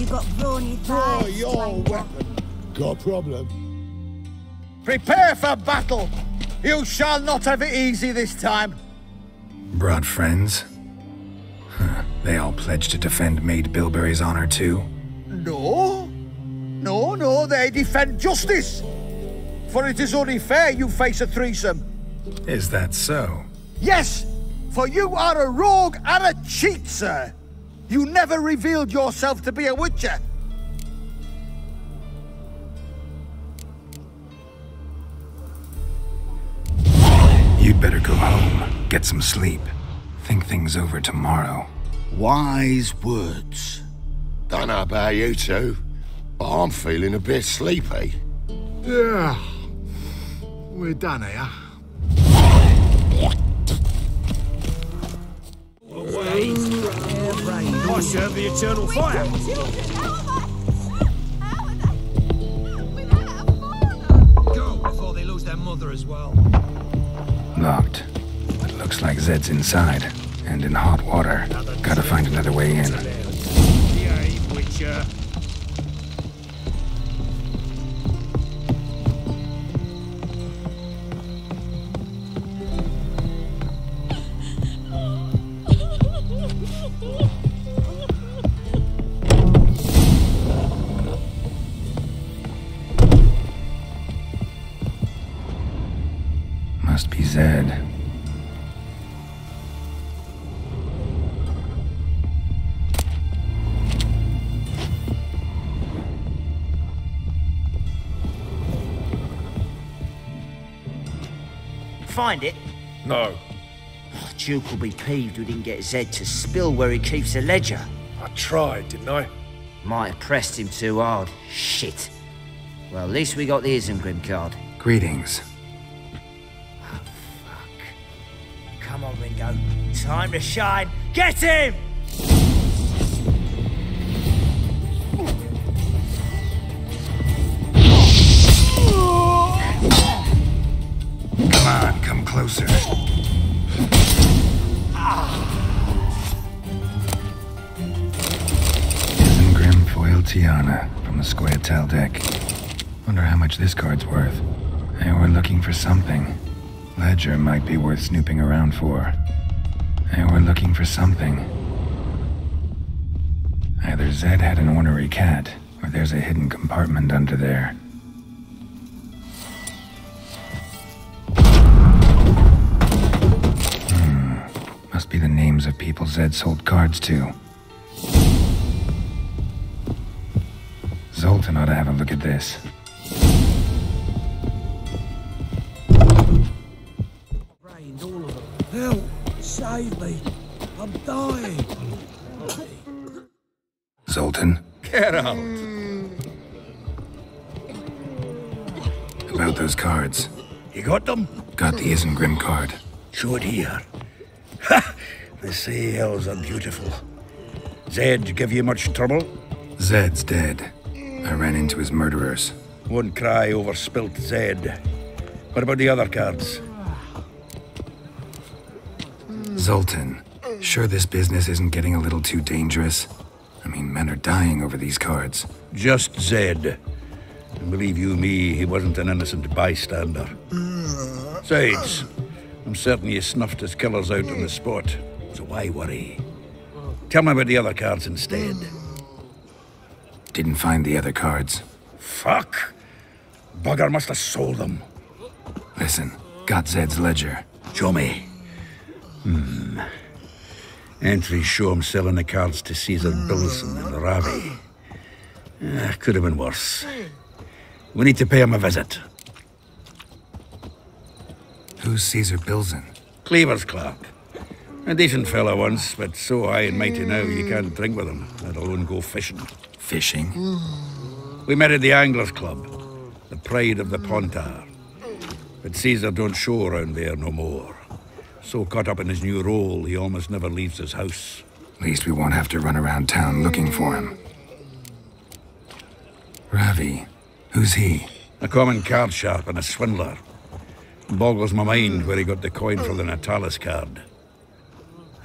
you got brawny Draw thighs, your wanker. weapon. Got a problem? Prepare for battle! You shall not have it easy this time! Brought friends? Huh. They all pledged to defend Maid Bilberry's honor too? No. No, they defend justice! For it is only fair you face a threesome. Is that so? Yes! For you are a rogue and a cheat, sir! You never revealed yourself to be a witcher! You'd better go home, get some sleep. Think things over tomorrow. Wise words. Don't know about you two, but I'm feeling a bit sleepy. Yeah. We're done here. I serve the eternal fire. Go before they lose their mother as well. Locked. But looks like Zed's inside, and in hot water. Gotta find another way in. Behave, Witcher. Must be Zed. Find it? No. Oh, Duke will be peeved we didn't get Zed to spill where he keeps the ledger. I tried, didn't I? Might have pressed him too hard. Shit. Well, at least we got the Isengrim card. Greetings. Oh, fuck. Come on, Ringo. Time to shine. Get him! Come on, come closer. Isengrim Foil Tiana from the Square deck. Wonder how much this card's worth. Hey, we're looking for something. Ledger might be worth snooping around for. Hey, we're looking for something. Either Zed had an ornery cat, or there's a hidden compartment under there. Must be the names of people Zed sold cards to. Zoltan ought to have a look at this. Help! Save me! I'm dying! Zoltan, Get out! about those cards. You got them? Got the Isengrim card. Show it here. Ha! The sails are beautiful. Zed give you much trouble? Zed's dead. I ran into his murderers. Won't cry over spilt Zed. What about the other cards? Zoltan, sure this business isn't getting a little too dangerous? I mean, men are dying over these cards. Just Zed. And believe you me, he wasn't an innocent bystander. Besides, I'm certain you snuffed his killers out on the spot, so why worry? Tell me about the other cards instead. Didn't find the other cards. Fuck! Bugger must have sold them. Listen, got Zed's ledger. Show me. Entries show him selling the cards to Caesar Bilson and Ravi. Could have been worse. We need to pay him a visit. Who's Caesar Bilson? Cleaver's clerk. A decent fellow once, but so high and mighty now you can't drink with him, let alone go fishing. Fishing? We met at the Anglers Club, the pride of the Pontar. But Caesar don't show around there no more. So caught up in his new role, he almost never leaves his house. At least we won't have to run around town looking for him. Ravi, who's he? A common card sharp and a swindler. Boggles my mind where he got the coin for the Natalis card.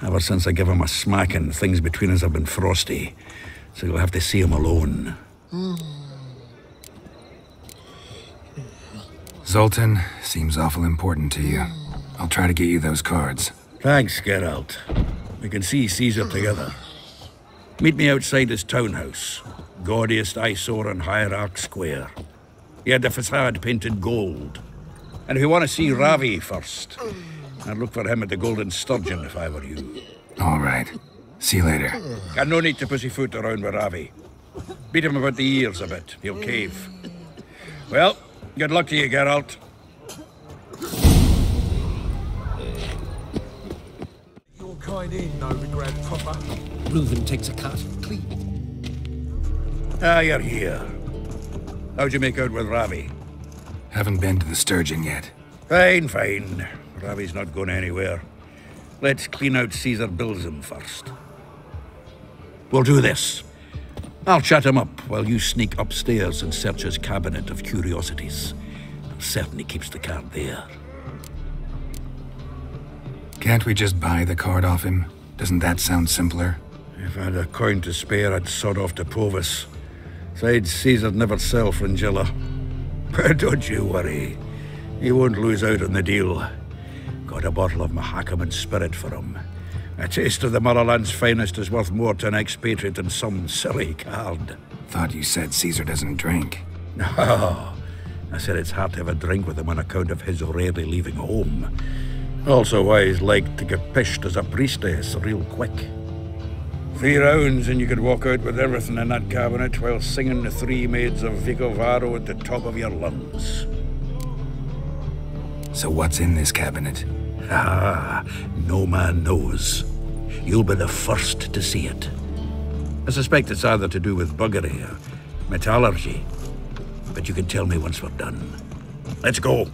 Ever since I gave him a smacking, things between us have been frosty. so you'll have to see him alone. Zoltan seems awful important to you. I'll try to get you those cards. Thanks, Geralt. We can see Caesar together. Meet me outside his townhouse. Gaudiest eyesore on Hierarch Square. He had the facade painted gold. And if you want to see Ravi first, I'd look for him at the Golden Sturgeon if I were you. All right. See you later. Got no need to pussyfoot around with Ravi. Beat him about the ears a bit. He'll cave. Well, good luck to you, Geralt. Your kind in, no regret, proper. Reuven takes a cut. Clean. Ah, you're here. How'd you make out with Ravi? Haven't been to the Sturgeon yet. Fine, fine. Ravi's not going anywhere. Let's clean out Caesar Bilzem first. We'll do this. I'll chat him up while you sneak upstairs and search his cabinet of curiosities. Certainly keeps the card there. Can't we just buy the card off him? Doesn't that sound simpler? If I had a coin to spare, I'd sod off to Provis. Besides, Caesar'd never sell Fringilla. But don't you worry. He won't lose out on the deal. Got a bottle of Mahakaman spirit for him. A taste of the Motherland's finest is worth more to an expatriate than some silly card. Thought you said Caesar doesn't drink. No. I said it's hard to have a drink with him on account of his rarely leaving home. Also why he's like to get pished as a priestess real quick. 3 rounds and you could walk out with everything in that cabinet while singing the 3 Maids of Vicovaro at the top of your lungs. So what's in this cabinet? Ah, no man knows. You'll be the first to see it. I suspect it's either to do with buggery or metallurgy. But you can tell me once we're done. Let's go.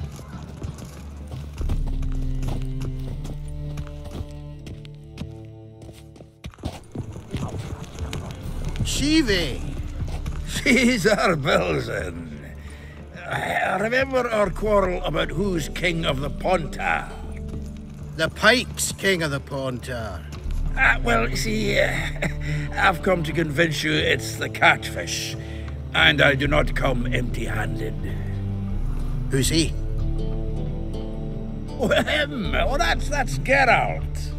Shivi! Caesar Bilzem. Remember our quarrel about who's king of the Pontar? The Pike's king of the Pontar. Well, see, I've come to convince you it's the catfish. And I do not come empty-handed. Who's he? Well, him. Oh, that's Geralt.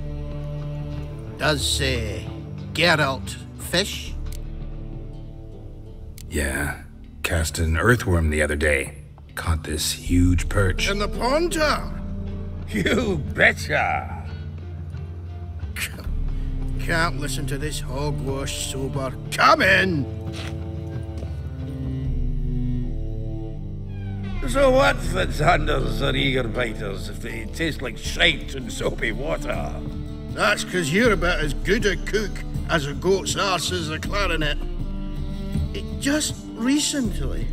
Does Geralt fish? Yeah. Cast an earthworm the other day. Caught this huge perch. In the Pontar? You betcha. Can't listen to this hogwash sober. Come in! So what, Fitzhanders or eager biters, if they taste like shite and soapy water? That's 'cause you're about as good a cook as a goat's arse is a clarinet. Just recently,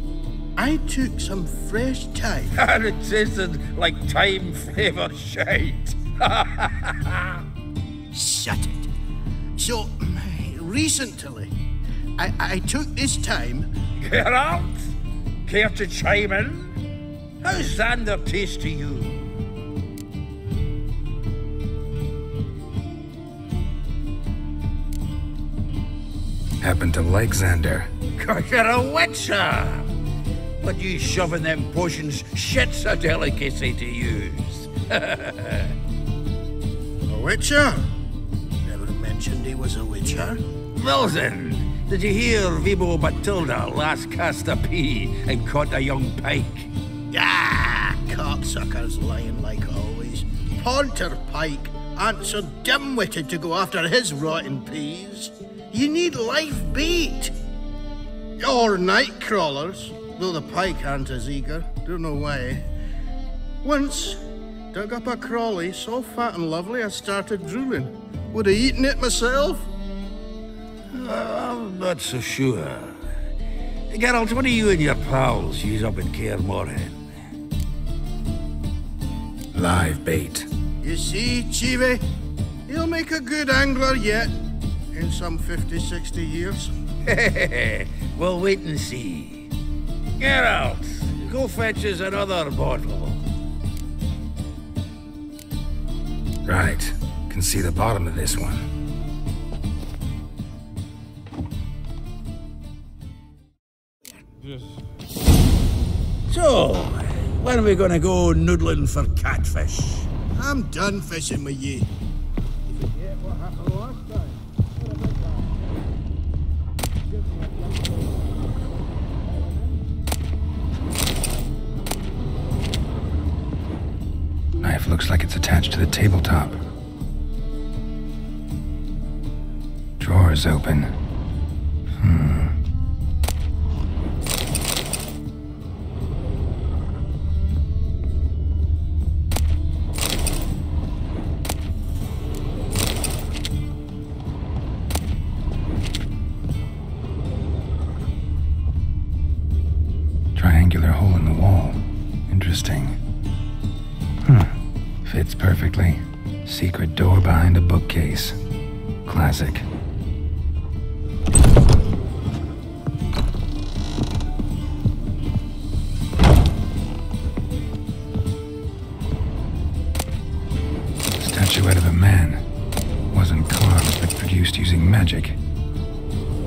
I took some fresh thyme. And it tasted like thyme-flavoured shite. Shut it. So, recently, I took this thyme. Geralt, care to chime in? How's Xander taste to you? Happen to like Xander. 'Cause you're a witcher. But you shoving them potions, shit's a delicacy to use. A witcher? Never mentioned he was a witcher. Wilson, did you hear Vibo Batilda last cast a pea and caught a young pike? Ah, cocksuckers lying like always. Pontar Pike aren't so dim-witted to go after his rotten peas. You need live bait. Or night crawlers, though the pike aren't as eager. Don't know why. Once, dug up a crawly so fat and lovely I started drooling. Would have eaten it myself. I'm not so sure. Geralt, what do you and your pals use up in Kaer Morhen? Live bait. You see, Chivi, he'll make a good angler yet. In some 50, 60 years. We'll wait and see. Geralt, go fetch us another bottle. Right. Can see the bottom of this one. So, when are we gonna go noodling for catfish? I'm done fishing with ye. Knife looks like it's attached to the tabletop. Drawer's open. Triangular hole in the wall. Interesting. Fits perfectly. Secret door behind a bookcase. Classic. Statuette of a man. Wasn't carved, but produced using magic.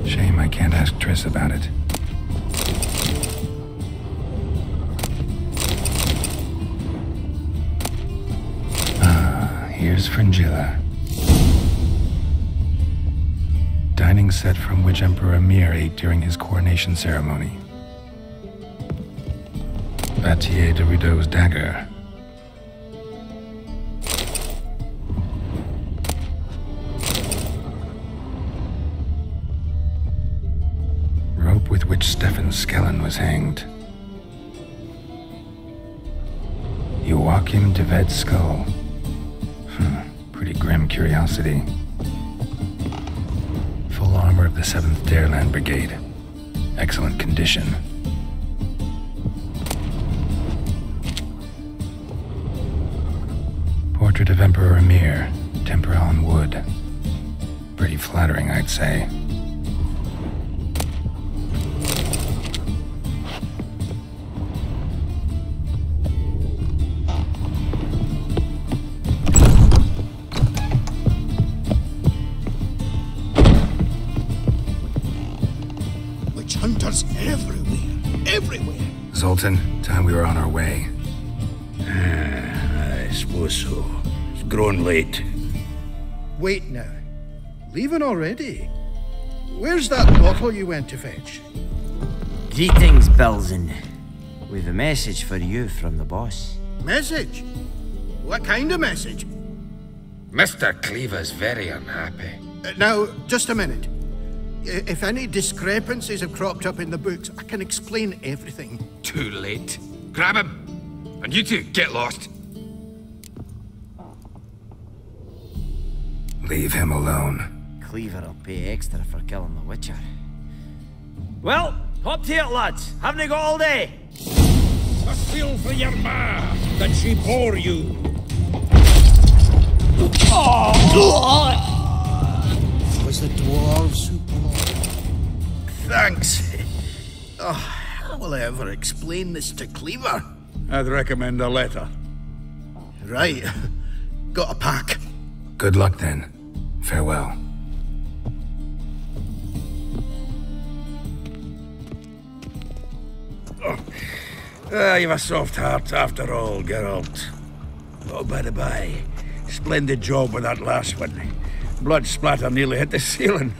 Shame I can't ask Triss about it. Here's Fringilla. Dining set from which Emperor Emhyr ate during his coronation ceremony. Vattier de Rideau's dagger. Rope with which Stefan Skellen was hanged. Joachim de Ved's skull. Pretty grim curiosity. Full armor of the 7th Dareland Brigade. Excellent condition. Portrait of Emperor Emhyr, temporal in wood. Pretty flattering, I'd say. Hunters everywhere. Zoltan, time we were on our way. I suppose so. It's grown late. Wait now. Leaving already? Where's that bottle you went to fetch? Greetings, Bilzen. We've a message for you from the boss. Message? What kind of message? Mr. Cleaver's very unhappy. Now, just a minute. If any discrepancies have cropped up in the books, I can explain everything. Too late. Grab him! And you two, get lost. Leave him alone. Cleaver will pay extra for killing the Witcher. Well, hop to it, lads. Haven't you got all day? A feel for your ma that she bore you. Was the dwarves who brought? Thanks. Oh, how will I ever explain this to Cleaver? I'd recommend a letter. Right. Got a pack. Good luck then. Farewell. You've a soft heart after all, Geralt. Oh, by the by, splendid job with that last one. Blood splatter nearly hit the ceiling.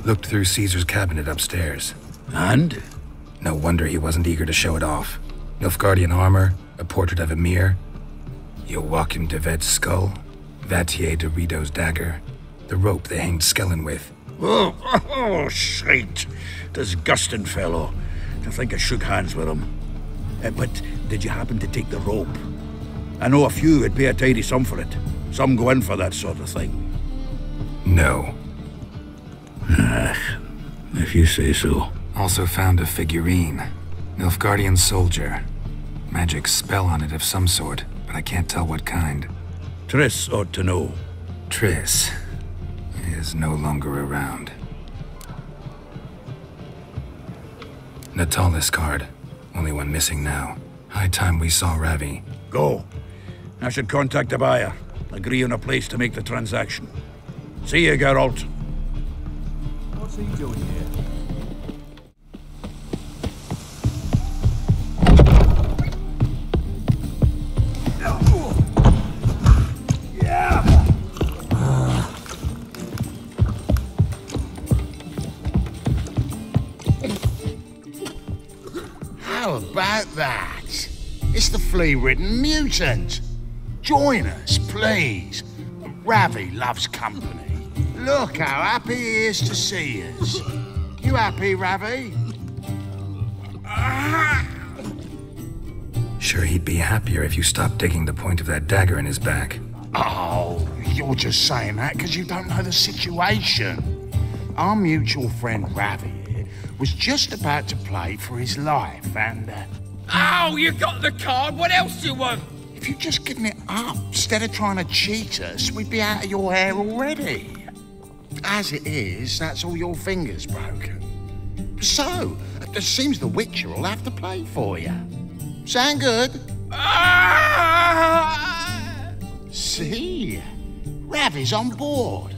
Looked through Caesar's cabinet upstairs. And? No wonder he wasn't eager to show it off. Nilfgaardian armor, a portrait of Emhyr, Joachim de Ved's skull, Vattier de Rideau's dagger, the rope they hanged Skellen with. Oh, shite. Disgusting fellow. To think I shook hands with him. But did you happen to take the rope? I know a few would pay a tidy sum for it. Some go in for that sort of thing. No. If you say so. Also found a figurine. Nilfgaardian soldier. Magic spell on it of some sort, but I can't tell what kind. Triss ought to know. Triss is no longer around. Natalis card. Only one missing now. High time we saw Ravi. Go. I should contact the buyer. Agree on a place to make the transaction. See you, Geralt. What's he doing here? about that? It's the flea-ridden mutant. Join us, please. Ravi loves company. Look how happy he is to see us. You happy, Ravi? Sure, he'd be happier if you stopped digging the point of that dagger in his back. Oh, you're just saying that because you don't know the situation. Our mutual friend Ravi here was just about to play for his life and... Oh, you got the card. What else do you want? If you'd just given it up instead of trying to cheat us, we'd be out of your hair already. As it is, that's all your fingers broken. So, it seems the Witcher will have to play for you. Sound good? See? Ravi's on board.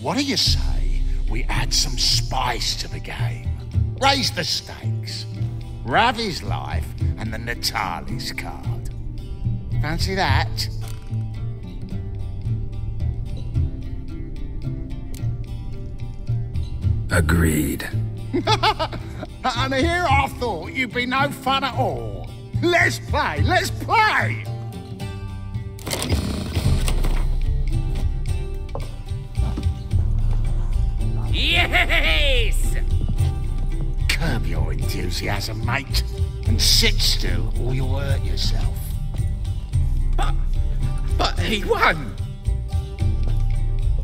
What do you say we add some spice to the game? Raise the stakes. Ravi's life and the Natalis card. Fancy that? Agreed. And here I thought you'd be no fun at all. Let's play, let's play! Yes! Curb your enthusiasm, mate, and sit still or you'll hurt yourself. But he won.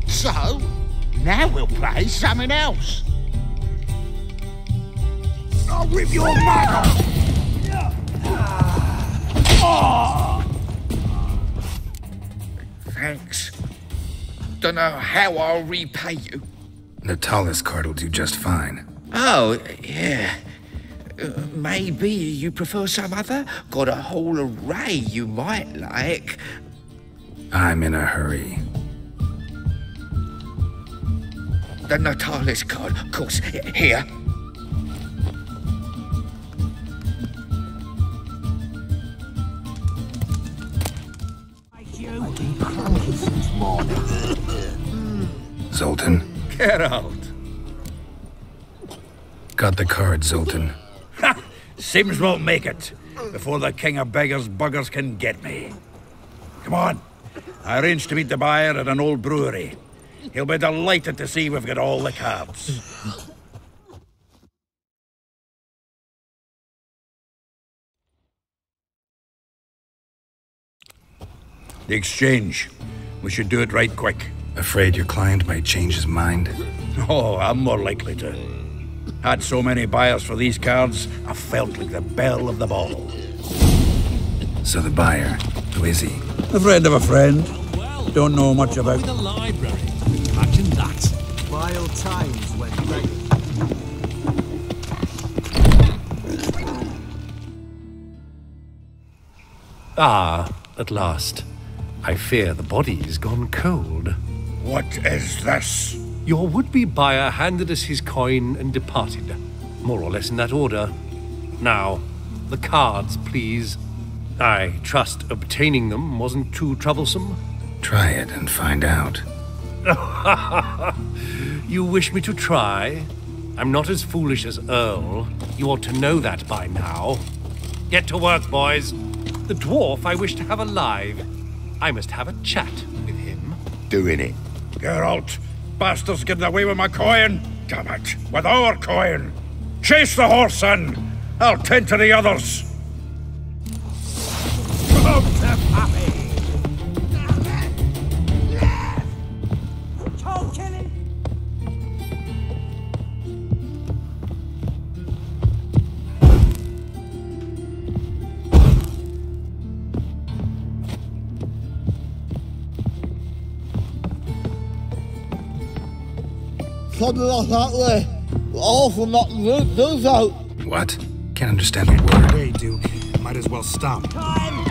So, now we'll play something else. I'll rip your mug off! Thanks. Don't know how I'll repay you. Natalis card will do just fine. Oh, yeah. Maybe you prefer some other? Got a whole array you might like. I'm in a hurry. The Natalis card, of course. Here. Zoltan? Geralt. Got the card, Zoltan. Ha! Sims won't make it before the king of beggars buggers can get me. Come on. I arranged to meet the buyer at an old brewery. He'll be delighted to see we've got all the cards. The exchange. We should do it right quick. Afraid your client might change his mind? Oh, I'm more likely to. Had so many buyers for these cards, I felt like the belle of the ball. So the buyer, who is he? A friend of a friend. Don't know much about... The library. Imagine that. Vile times when ready. Ah, at last. I fear the body's gone cold. What is this? Your would-be buyer handed us his coin and departed. More or less in that order. Now, the cards, please. I trust obtaining them wasn't too troublesome. Try it and find out. You wish me to try? I'm not as foolish as Earl. You ought to know that by now. Get to work, boys. The dwarf I wish to have alive. I must have a chat with him. Doing it. Geralt, bastards getting away with my coin. Damn it, with our coin. Chase the horse, son. I'll tend to the others. Come to Pappy! Toe killing! Something like that way. All from not those out. What? Can't understand a word. Hey, Duke. Might as well stop. Time!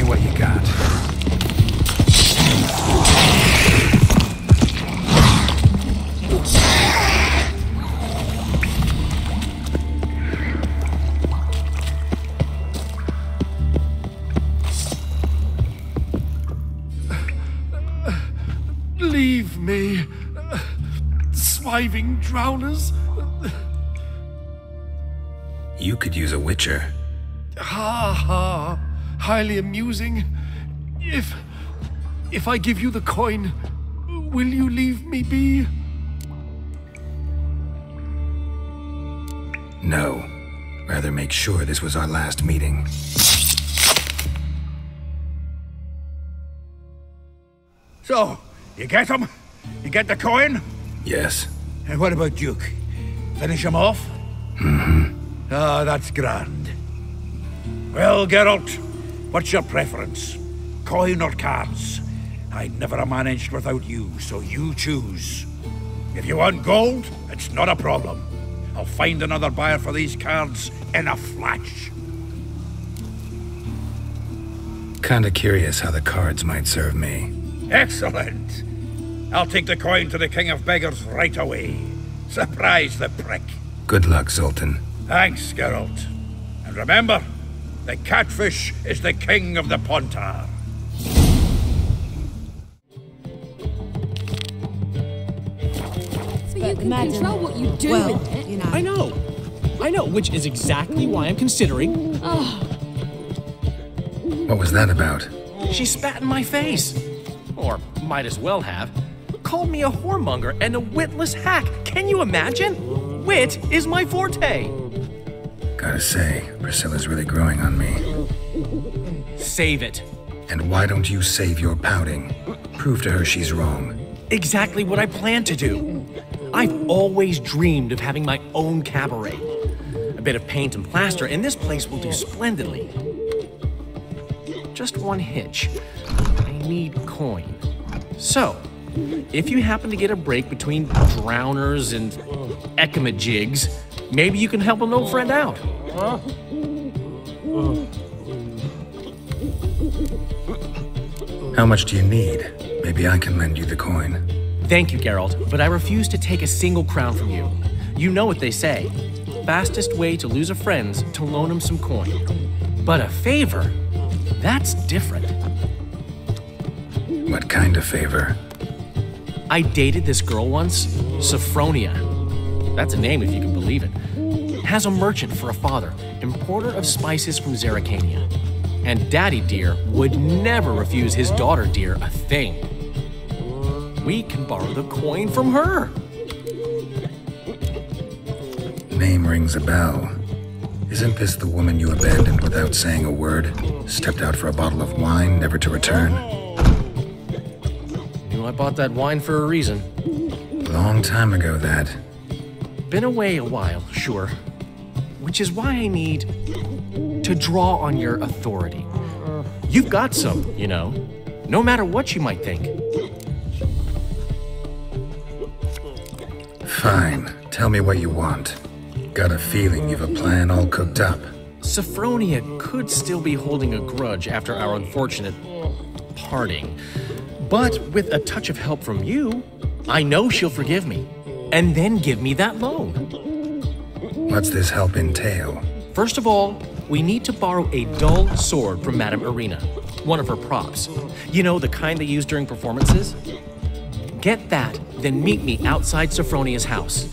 what you got. Leave me, swiving drowners. You could use a witcher. Ha ha, highly amusing. If I give you the coin, will you leave me be? No. Rather make sure this was our last meeting. So, you get him? You get the coin? Yes. And what about Duke? Finish him off? Mm-hmm. Ah, that's grand. Well, Geralt, what's your preference? Coin or cards? I'd never have managed without you, so you choose. If you want gold, it's not a problem. I'll find another buyer for these cards in a flash. Kinda curious how the cards might serve me. Excellent. I'll take the coin to the King of Beggars right away. Surprise the prick. Good luck, Zoltan. Thanks, Geralt. And remember, the catfish is the king of the Pontar. So you can control what you do with it. You know. I know, which is exactly why I'm considering... Oh. What was that about? She spat in my face. Or might as well have. Called me a whoremonger and a witless hack. Can you imagine? Wit is my forte. Gotta say, Priscilla's really growing on me. Save it. And why don't you save your pouting? Prove to her she's wrong. Exactly what I plan to do. I've always dreamed of having my own cabaret. A bit of paint and plaster, and this place will do splendidly. Just one hitch. I need coin. So, if you happen to get a break between drowners and ecamajigs, maybe you can help an old friend out. How much do you need? Maybe I can lend you the coin. Thank you, Geralt, but I refuse to take a single crown from you. You know what they say. Fastest way to lose a friend's to loan him some coin. But a favor? That's different. What kind of favor? I dated this girl once, Sophronia. That's a name if you can believe it. Has a merchant for a father, importer of spices from Zerrikania. And Daddy Dear would never refuse his daughter Dear a thing. We can borrow the coin from her. Name rings a bell. Isn't this the woman you abandoned without saying a word? Stepped out for a bottle of wine, never to return? Knew I bought that wine for a reason. Long time ago, that. Been away a while, sure. Which is why I need to draw on your authority. You've got some, you know, no matter what you might think. Fine. Tell me what you want. Got a feeling you've a plan all cooked up. Sophronia could still be holding a grudge after our unfortunate parting. But with a touch of help from you, I know she'll forgive me. And then give me that loan. What's this help entail? First of all, we need to borrow a dull sword from Madame Irina, one of her props. You know, the kind they use during performances? Get that, then meet me outside Sophronia's house.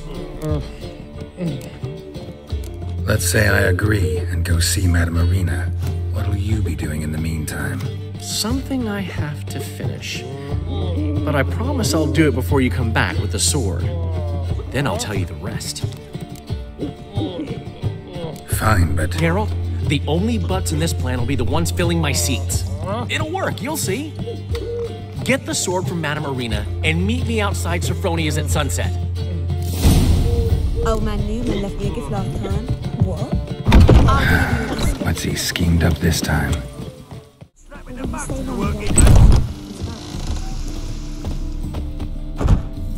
Let's say I agree and go see Madame Irina. What'll you be doing in the meantime? Something I have to finish. But I promise I'll do it before you come back with the sword. Then I'll tell you the rest. Fine, but... Geralt, the only butts in this plan will be the ones filling my seats. It'll work, you'll see. Get the sword from Madame Irina and meet me outside Sophronia's at sunset. Old man Newman left me a gift last time. What? What's he schemed up this time?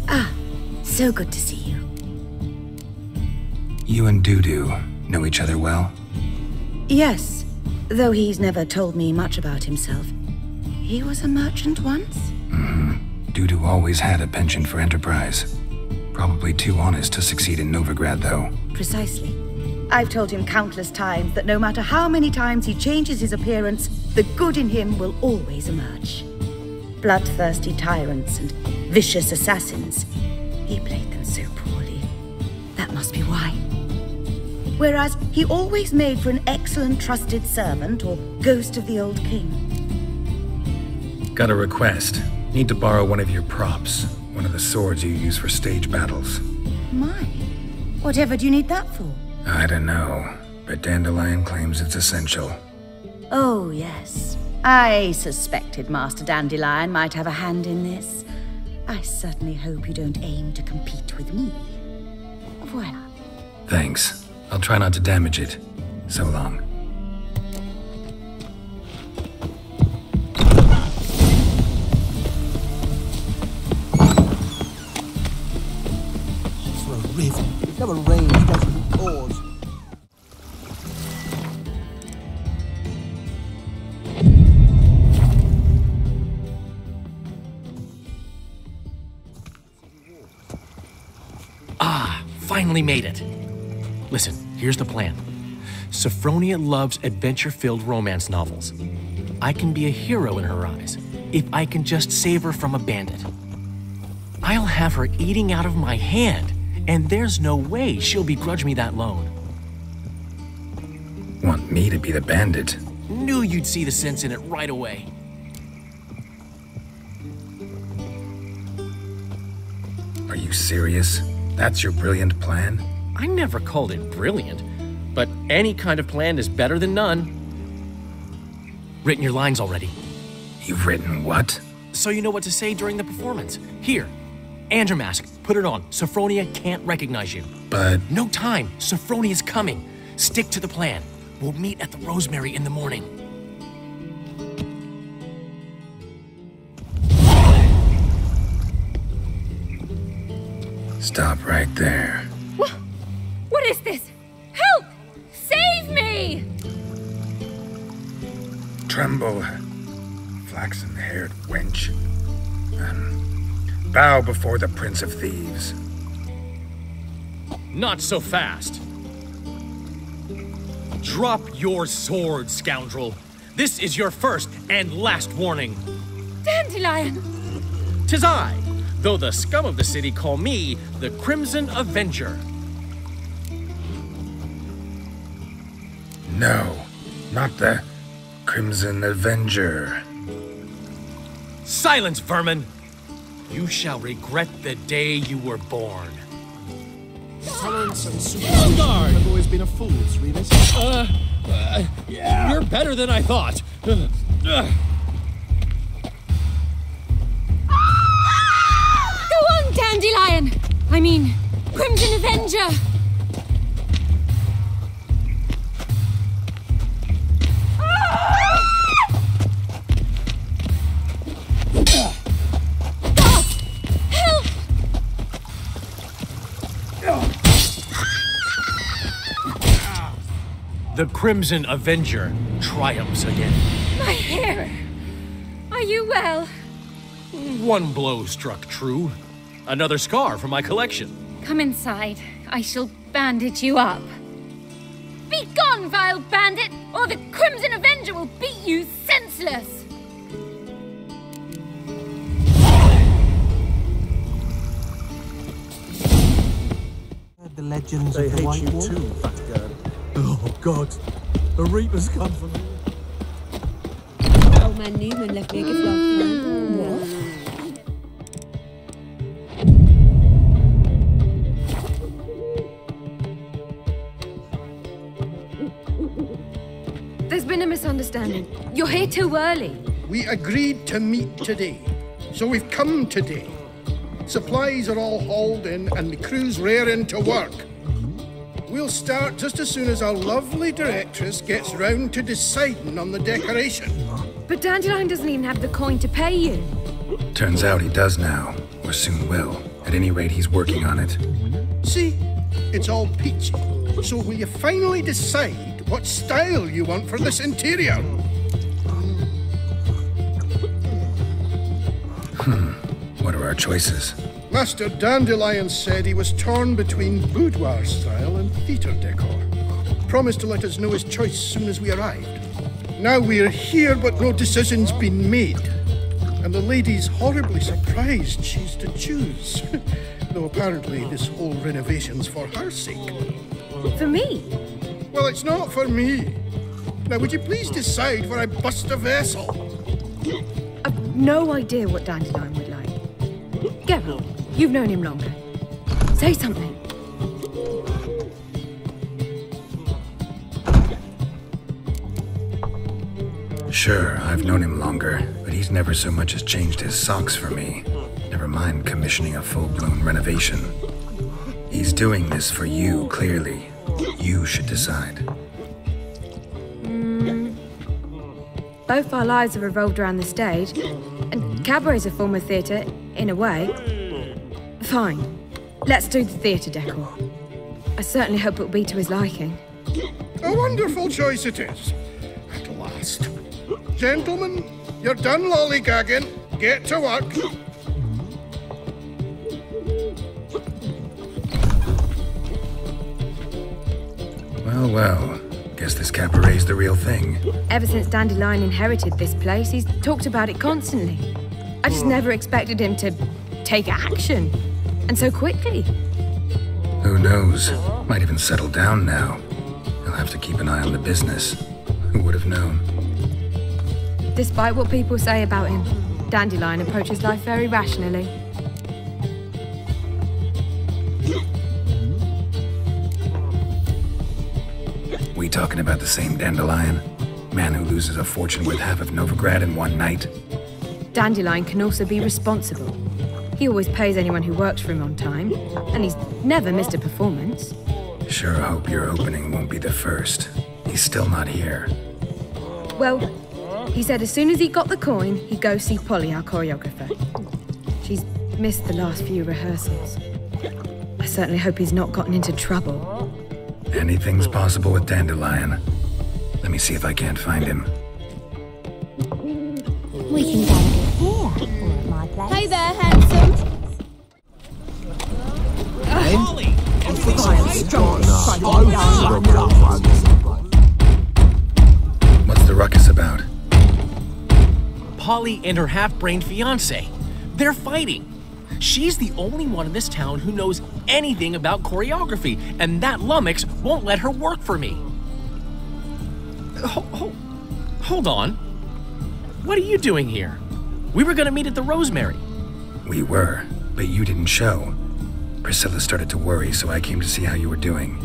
Ah, so good to see you. You and Dudu know each other well? Yes. Though he's never told me much about himself. He was a merchant once? Dudu always had a penchant for enterprise. Probably too honest to succeed in Novigrad, though. Precisely. I've told him countless times that no matter how many times he changes his appearance, the good in him will always emerge. Bloodthirsty tyrants and vicious assassins. He played them so poorly. That must be why. Whereas he always made for an excellent trusted servant or ghost of the old king. Got a request. Need to borrow one of your props. One of the swords you use for stage battles. My. Whatever do you need that for? I don't know, but Dandelion claims it's essential. Oh, yes. I suspected Master Dandelion might have a hand in this. I certainly hope you don't aim to compete with me. Voila. Thanks. I'll try not to damage it. So long. For a reason. You've never ranged out of the cause. Finally made it. Listen, here's the plan. Sophronia loves adventure-filled romance novels. I can be a hero in her eyes if I can just save her from a bandit. I'll have her eating out of my hand, and there's no way she'll begrudge me that loan. Want me to be the bandit? Knew you'd see the sense in it right away. Are you serious? That's your brilliant plan? I never called it brilliant, but any kind of plan is better than none. Written your lines already. You've written what? So you know what to say during the performance. Here, Andrew Mask, put it on. Sophronia can't recognize you. But... No time. Sophronia's coming. Stick to the plan. We'll meet at the Rosemary in the morning. Stop right there. What is this? Help! Save me! Tremble, flaxen-haired wench. Bow before the Prince of Thieves. Not so fast. Drop your sword, scoundrel. This is your first and last warning. Dandelion! 'Tis I, though the scum of the city call me the Crimson Avenger. No, not the Crimson Avenger. Silence, vermin! You shall regret the day you were born. Tolerance and superstition have always been a fool's, Remus. You're better than I thought. Go on, Dandelion! I mean, Crimson Avenger! The Crimson Avenger triumphs again. My hair! Are you well? One blow struck true. Another scar from my collection. Come inside. I shall bandage you up. Be gone, vile bandit, or the Crimson Avenger will beat you senseless! The legends of the White Wolf. Too, fat girl. Oh, God. The Reaper's come for me. Old man Newman left me a gift last time. What? There's been a misunderstanding. You're here too early. We agreed to meet today, so we've come today. Supplies are all hauled in and the crew's raring to work. We'll start just as soon as our lovely directress gets round to deciding on the decoration. But Dandelion doesn't even have the coin to pay you. Turns out he does now, or soon will. At any rate, he's working on it. See, it's all peachy. So will you finally decide what style you want for this interior. What are our choices? Master Dandelion said he was torn between boudoir style and theatre decor. Promised to let us know his choice as soon as we arrived. Now we're here, but no decision's been made. And the lady's horribly surprised she's to choose. Though apparently this whole renovation's for her sake. For me? Well, it's not for me. Now, would you please decide before I bust a vessel? I've no idea what Dandelion would like. Geralt, you've known him longer. Say something. Sure, I've known him longer, but he's never so much as changed his socks for me. Never mind commissioning a full-blown renovation. He's doing this for you, clearly. You should decide. Both our lives have revolved around the stage, and cabaret's a form of theatre, in a way. Fine. Let's do the theatre decor. I certainly hope it'll be to his liking. A wonderful choice it is. At last. Gentlemen, you're done lollygagging. Get to work. Well, well. Guess this cabaret's the real thing. Ever since Dandelion inherited this place, he's talked about it constantly. I just never expected him to take action. And so quickly. Who knows? Might even settle down now. He'll have to keep an eye on the business. Who would have known? Despite what people say about him, Dandelion approaches life very rationally. We talking about the same Dandelion? Man who loses a fortune worth half of Novigrad in one night? Dandelion can also be responsible. He always pays anyone who works for him on time, and he's never missed a performance. Sure hope your opening won't be the first. He's still not here. Well, he said as soon as he got the coin, he'd go see Polly, our choreographer. She's missed the last few rehearsals. I certainly hope he's not gotten into trouble. Anything's possible with Dandelion. Let me see if I can't find him. We can go here, or at my place. Hey there, handsome. Polly! What's the ruckus about? Polly and her half-brained fiancé. They're fighting. She's the only one in this town who knows anything about choreography, and that lummox won't let her work for me. Hold on. What are you doing here? We were gonna meet at the Rosemary. We were, but you didn't show. Priscilla started to worry, so I came to see how you were doing.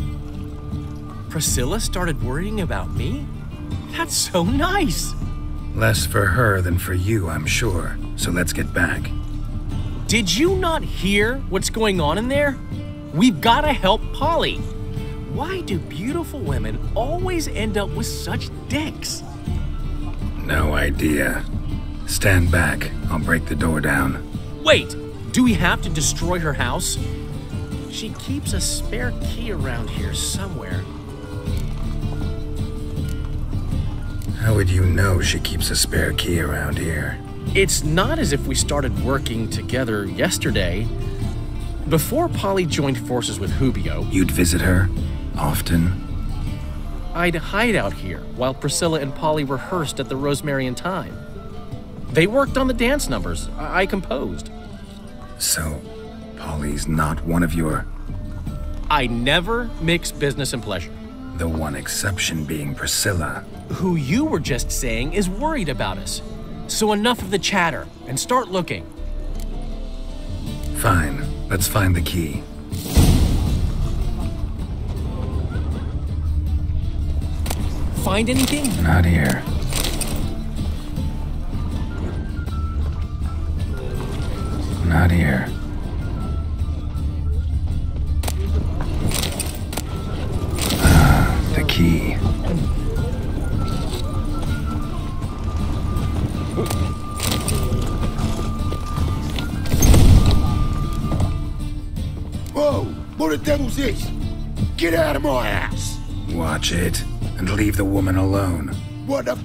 Priscilla started worrying about me? That's so nice. Less for her than for you, I'm sure. So let's get back. Did you not hear what's going on in there? We've got to help Polly. Why do beautiful women always end up with such dicks? No idea. Stand back. I'll break the door down. Wait, do we have to destroy her house? She keeps a spare key around here somewhere. How would you know she keeps a spare key around here? It's not as if we started working together yesterday. Before Polly joined forces with Hubio... You'd visit her? Often? I'd hide out here while Priscilla and Polly rehearsed at the Rosemary in Time. They worked on the dance numbers I composed. So, Polly's not one of your... I never mix business and pleasure. The one exception being Priscilla. Who you were just saying is worried about us. So enough of the chatter, and start looking. Fine. Let's find the key. Find anything? Not here. Not here. The key. Whoa! What the devil's this? Get out of my house! Watch it. and leave the woman alone. What a...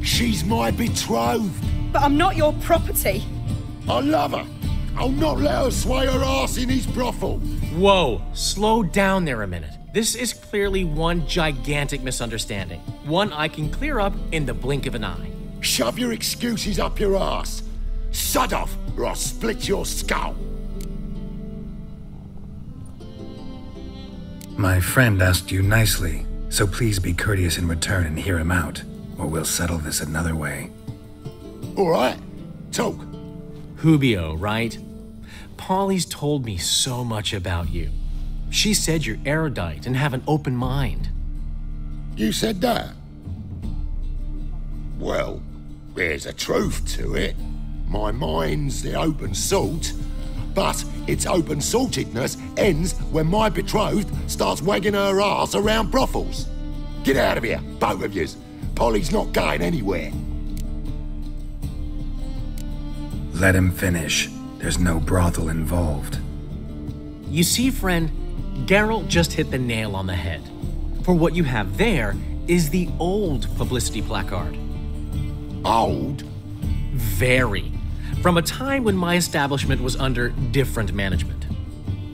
She's my betrothed. But I'm not your property. I love her. I'll not let her sway her ass in his brothel. Whoa, slow down there a minute. This is clearly one gigantic misunderstanding. One I can clear up in the blink of an eye. Shove your excuses up your ass. Sod off, or I'll split your skull. My friend asked you nicely, so please be courteous in return and hear him out, or we'll settle this another way. All right, talk. Hubio, right? Polly's told me so much about you. She said you're erudite and have an open mind. You said that? Well, there's a truth to it. My mind's the open salt, but its open saltedness ends when my betrothed starts wagging her ass around brothels. Get out of here, both of yous. Polly's not going anywhere. Let him finish. There's no brothel involved. You see, friend, Geralt just hit the nail on the head. For what you have there is the old publicity placard. Old? Very. From a time when my establishment was under different management.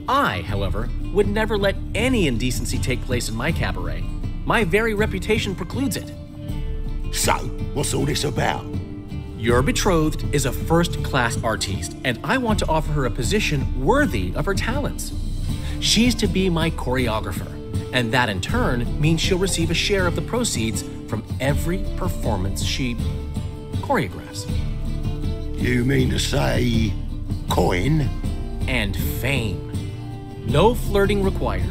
I, however, would never let any indecency take place in my cabaret. My very reputation precludes it. So, what's all this about? Your betrothed is a first-class artiste, and I want to offer her a position worthy of her talents. She's to be my choreographer, and that in turn means she'll receive a share of the proceeds from every performance she choreographs. You mean to say coin? And fame. No flirting required.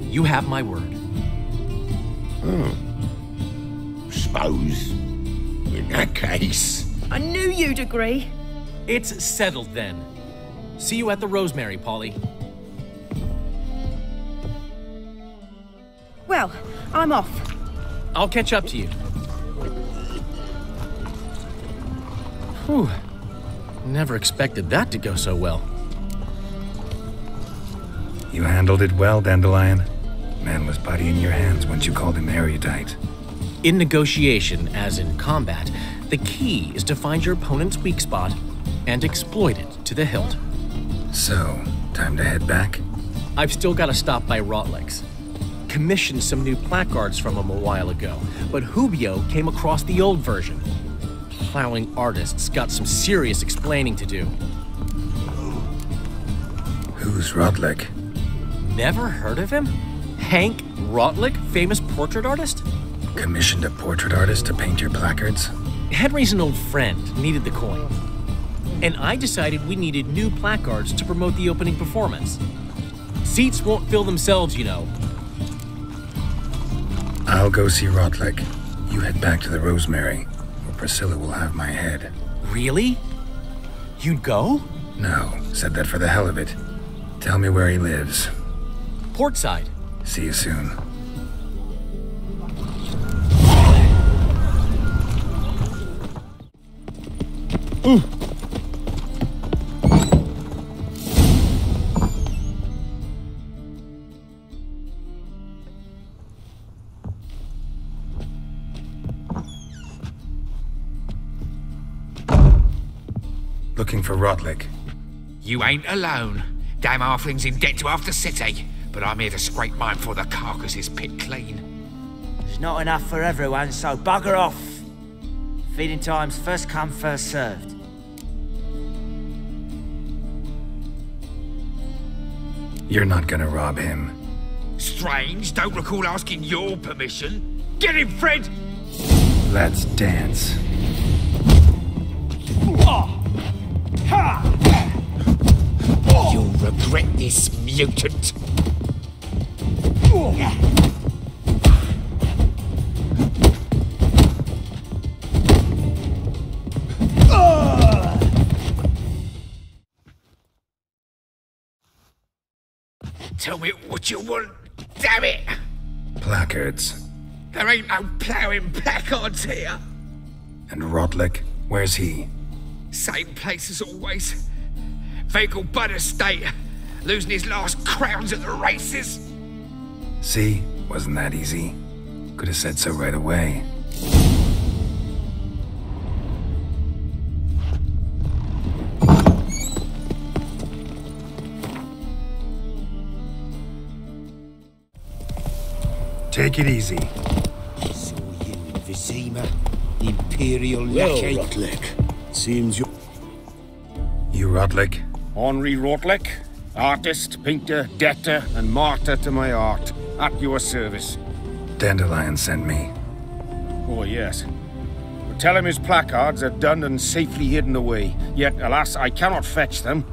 You have my word. Suppose, in that case... I knew you'd agree. It's settled then. See you at the Rosemary, Polly. Well, I'm off. I'll catch up to you. Whew. Never expected that to go so well. You handled it well, Dandelion. Man was putty in your hands once you called him erudite. In negotiation, as in combat, the key is to find your opponent's weak spot and exploit it to the hilt. So, time to head back? I've still got to stop by Rotlick's. Commissioned some new placards from him a while ago, but Hubio came across the old version. Plowing artists got some serious explaining to do. Who's Rotlick? Never heard of him? Hank Rotlick, famous portrait artist? Commissioned a portrait artist to paint your placards? Henry's an old friend, needed the coin. And I decided we needed new placards to promote the opening performance. Seats won't fill themselves, you know. I'll go see Rotlick. You head back to the Rosemary, or Priscilla will have my head. Really? You'd go? No, said that for the hell of it. Tell me where he lives. Portside. See you soon. Looking for Rotlick. You ain't alone. Damn halfling's in debt to half the city, but I'm here to scrape mine before the carcass is picked clean. There's not enough for everyone, so bugger off. Feeding time's first come, first served. You're not gonna rob him. Strange, don't recall asking your permission. Get him, Fred! Let's dance. You'll regret this, mutant. Tell me what you want, damn it! Placards. There ain't no ploughing placards here. And Rotlick, where's he? Same place as always. Vehicle Bud Estate, losing his last crowns at the races. See? Wasn't that easy? Could have said so right away. Take it easy. So you in Vizima, Imperial Well, lackey. Rotlick, seems you... You Rotlick? Henri Rotlick, artist, painter, debtor, and martyr to my art. At your service. Dandelion sent me. Oh, yes. But tell him his placards are done and safely hidden away. Yet, alas, I cannot fetch them,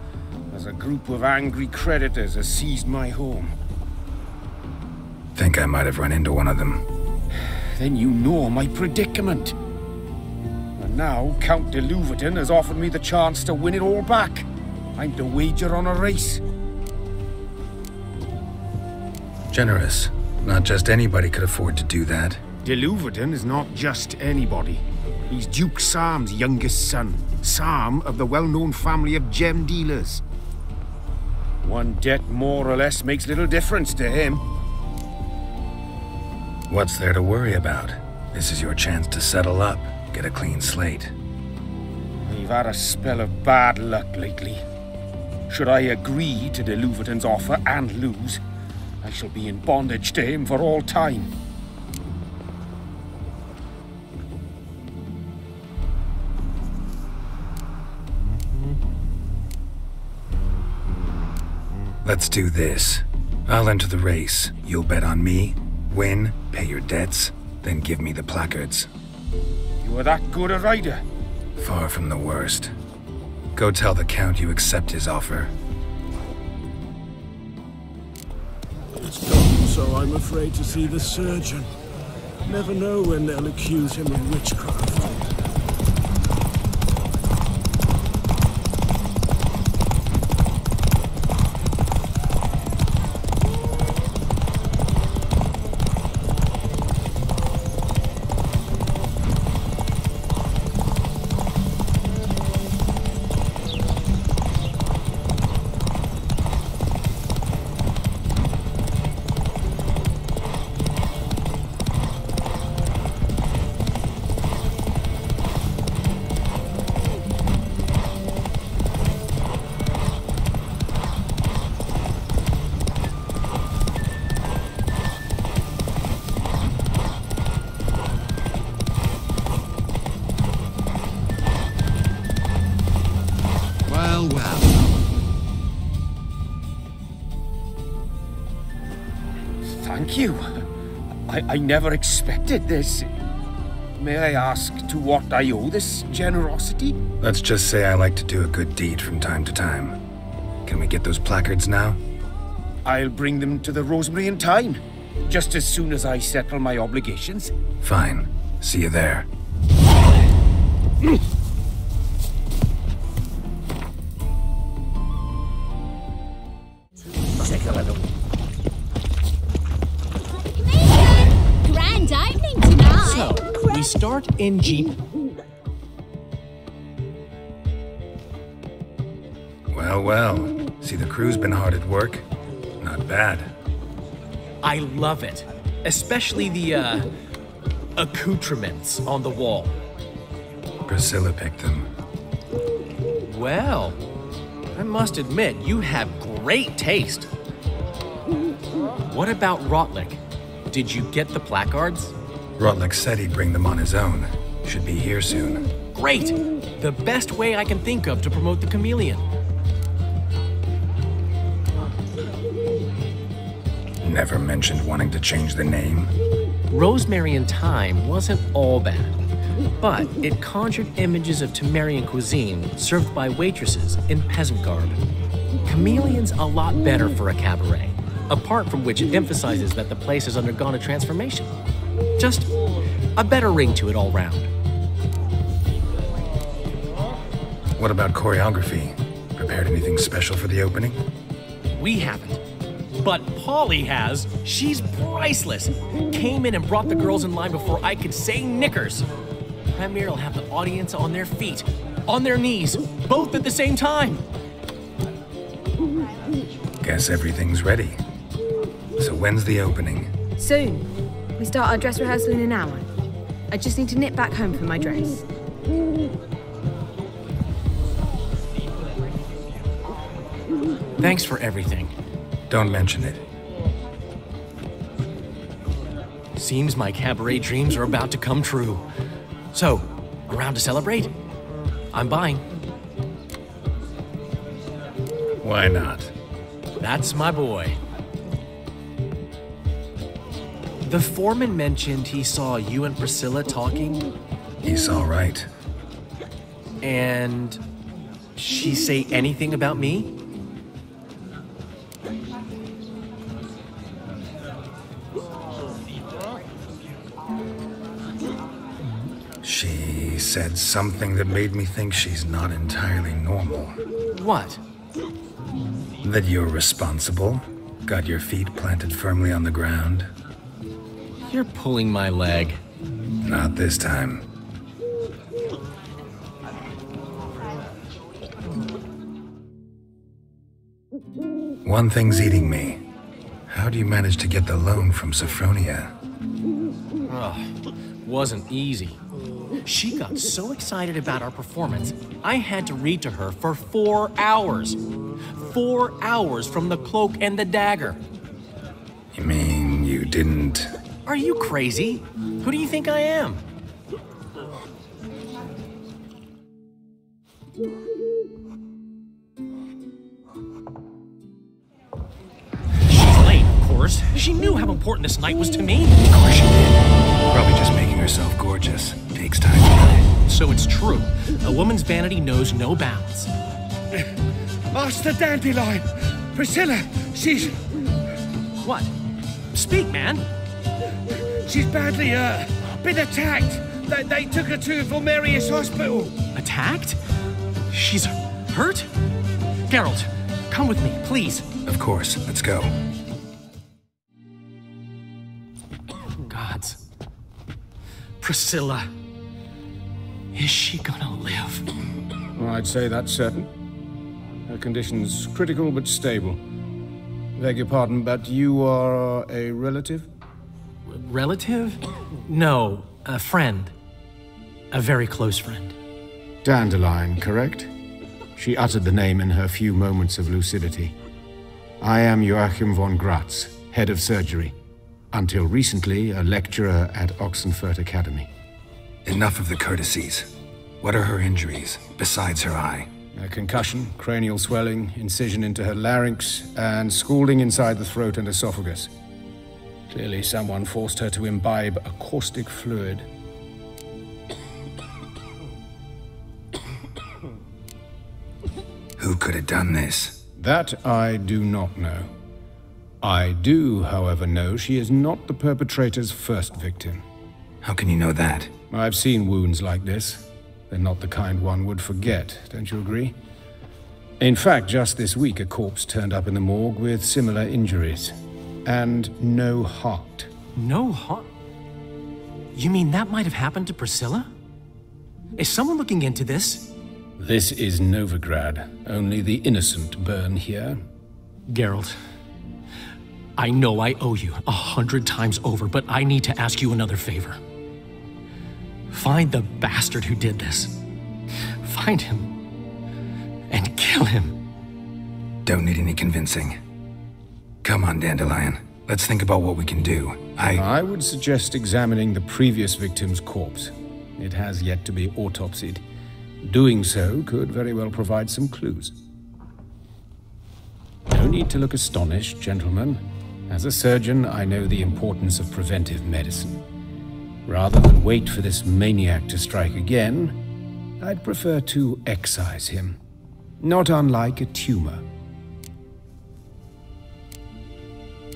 as a group of angry creditors has seized my home. Think I might have run into one of them. Then you know my predicament. And now, Count de Louverton has offered me the chance to win it all back. I'm to wager on a race. Generous. Not just anybody could afford to do that. De Louverton is not just anybody. He's Duke Sam's youngest son. Sam of the well-known family of gem dealers. One debt more or less makes little difference to him. What's there to worry about? This is your chance to settle up, get a clean slate. I've had a spell of bad luck lately. Should I agree to de Louverton's offer and lose, I shall be in bondage to him for all time. Let's do this. I'll enter the race. You'll bet on me, win, pay your debts, then give me the placards. You are that good a rider? Far from the worst. Go tell the Count you accept his offer. It's gone, so I'm afraid to see the surgeon. Never know when they'll accuse him of witchcraft. Thank you. I never expected this. May I ask to what I owe this generosity? Let's just say I like to do a good deed from time to time. Can we get those placards now? I'll bring them to the Rosemary in time, just as soon as I settle my obligations. Fine. See you there. Take a little. Grand opening tonight. So, we start in Jeep. Well, well. See, the crew's been hard at work. Not bad. I love it. Especially the, accoutrements on the wall. Priscilla picked them. Well, I must admit, you have great taste. What about Rotlick? Did you get the placards? Rotlick said he'd bring them on his own. Should be here soon. Great! The best way I can think of to promote the chameleon. Never mentioned wanting to change the name. Rosemary in Time wasn't all bad, but it conjured images of Temerian cuisine served by waitresses in peasant garb. Chameleon's a lot better for a cabaret, apart from which it emphasizes that the place has undergone a transformation. Just a better ring to it all round. What about choreography? Prepared anything special for the opening? We haven't. But Polly has. She's priceless. Came in and brought the girls in line before I could say knickers. Premier will have the audience on their feet, on their knees, both at the same time. Guess everything's ready. So when's the opening? Soon. We start our dress rehearsal in an hour. I just need to nip back home for my dress. Thanks for everything. Don't mention it. Seems my cabaret dreams are about to come true. So, around to celebrate? I'm buying. Why not? That's my boy. The foreman mentioned he saw you and Priscilla talking. He saw right. And she say anything about me? She said something that made me think she's not entirely normal. What? That you're responsible, got your feet planted firmly on the ground. You're pulling my leg. Not this time. One thing's eating me. How do you manage to get the loan from Sophronia? Ugh, wasn't easy. She got so excited about our performance, I had to read to her for 4 hours. 4 hours from the Cloak and the Dagger. You mean you didn't... Are you crazy? Who do you think I am? She's late, of course. She knew how important this night was to me. Of course she did. Probably just making herself gorgeous. Takes time. So it's true. A woman's vanity knows no bounds. Ask the Dandelion. Priscilla, she's... What? Speak, man. She's badly, been attacked. They took her to Vulmerius Hospital. Attacked? She's hurt? Geralt, come with me, please. Of course. Let's go. Gods. Priscilla. Is she gonna live? I'd say that's certain. Her condition's critical but stable. Beg your pardon, but you are a relative? Relative? No, a friend. A very close friend. Dandelion, correct? She uttered the name in her few moments of lucidity. I am Joachim von Gratz, head of surgery. Until recently, a lecturer at Oxenfurt Academy. Enough of the courtesies. What are her injuries, besides her eye? A concussion, cranial swelling, incision into her larynx, and scalding inside the throat and esophagus. Clearly someone forced her to imbibe a caustic fluid. Who could have done this? That I do not know. I do, however, know she is not the perpetrator's first victim. How can you know that? I've seen wounds like this. They're not the kind one would forget, don't you agree? In fact, just this week, a corpse turned up in the morgue with similar injuries. And no heart. No heart? You mean that might have happened to Priscilla? Is someone looking into this? This is Novigrad. Only the innocent burn here. Geralt, I know I owe you 100 times over, but I need to ask you another favor. Find the bastard who did this. Find him. And kill him. Don't need any convincing. Come on, Dandelion. Let's think about what we can do. I would suggest examining the previous victim's corpse. It has yet to be autopsied. Doing so could very well provide some clues. No need to look astonished, gentlemen. As a surgeon, I know the importance of preventive medicine. Rather than wait for this maniac to strike again, I'd prefer to excise him. Not unlike a tumor.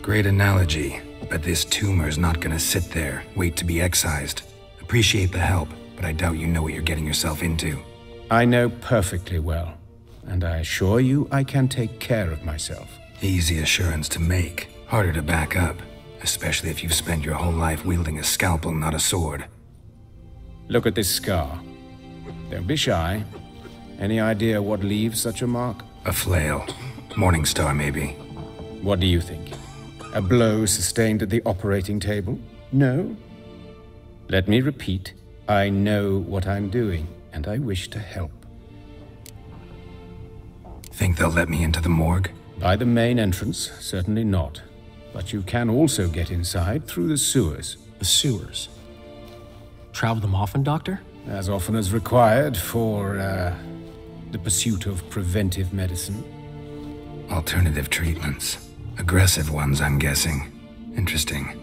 Great analogy, but this tumor's not gonna sit there, wait to be excised. Appreciate the help, but I doubt you know what you're getting yourself into. I know perfectly well, and I assure you I can take care of myself. Easy assurance to make, harder to back up, especially if you've spent your whole life wielding a scalpel, not a sword. Look at this scar. Don't be shy. Any idea what leaves such a mark? A flail. Morningstar, maybe. What do you think? A blow sustained at the operating table? No? Let me repeat. I know what I'm doing, and I wish to help. Think they'll let me into the morgue? By the main entrance, certainly not. But you can also get inside through the sewers. The sewers? Travel them often, Doctor? As often as required for, the pursuit of preventive medicine. Alternative treatments. Aggressive ones, I'm guessing. Interesting.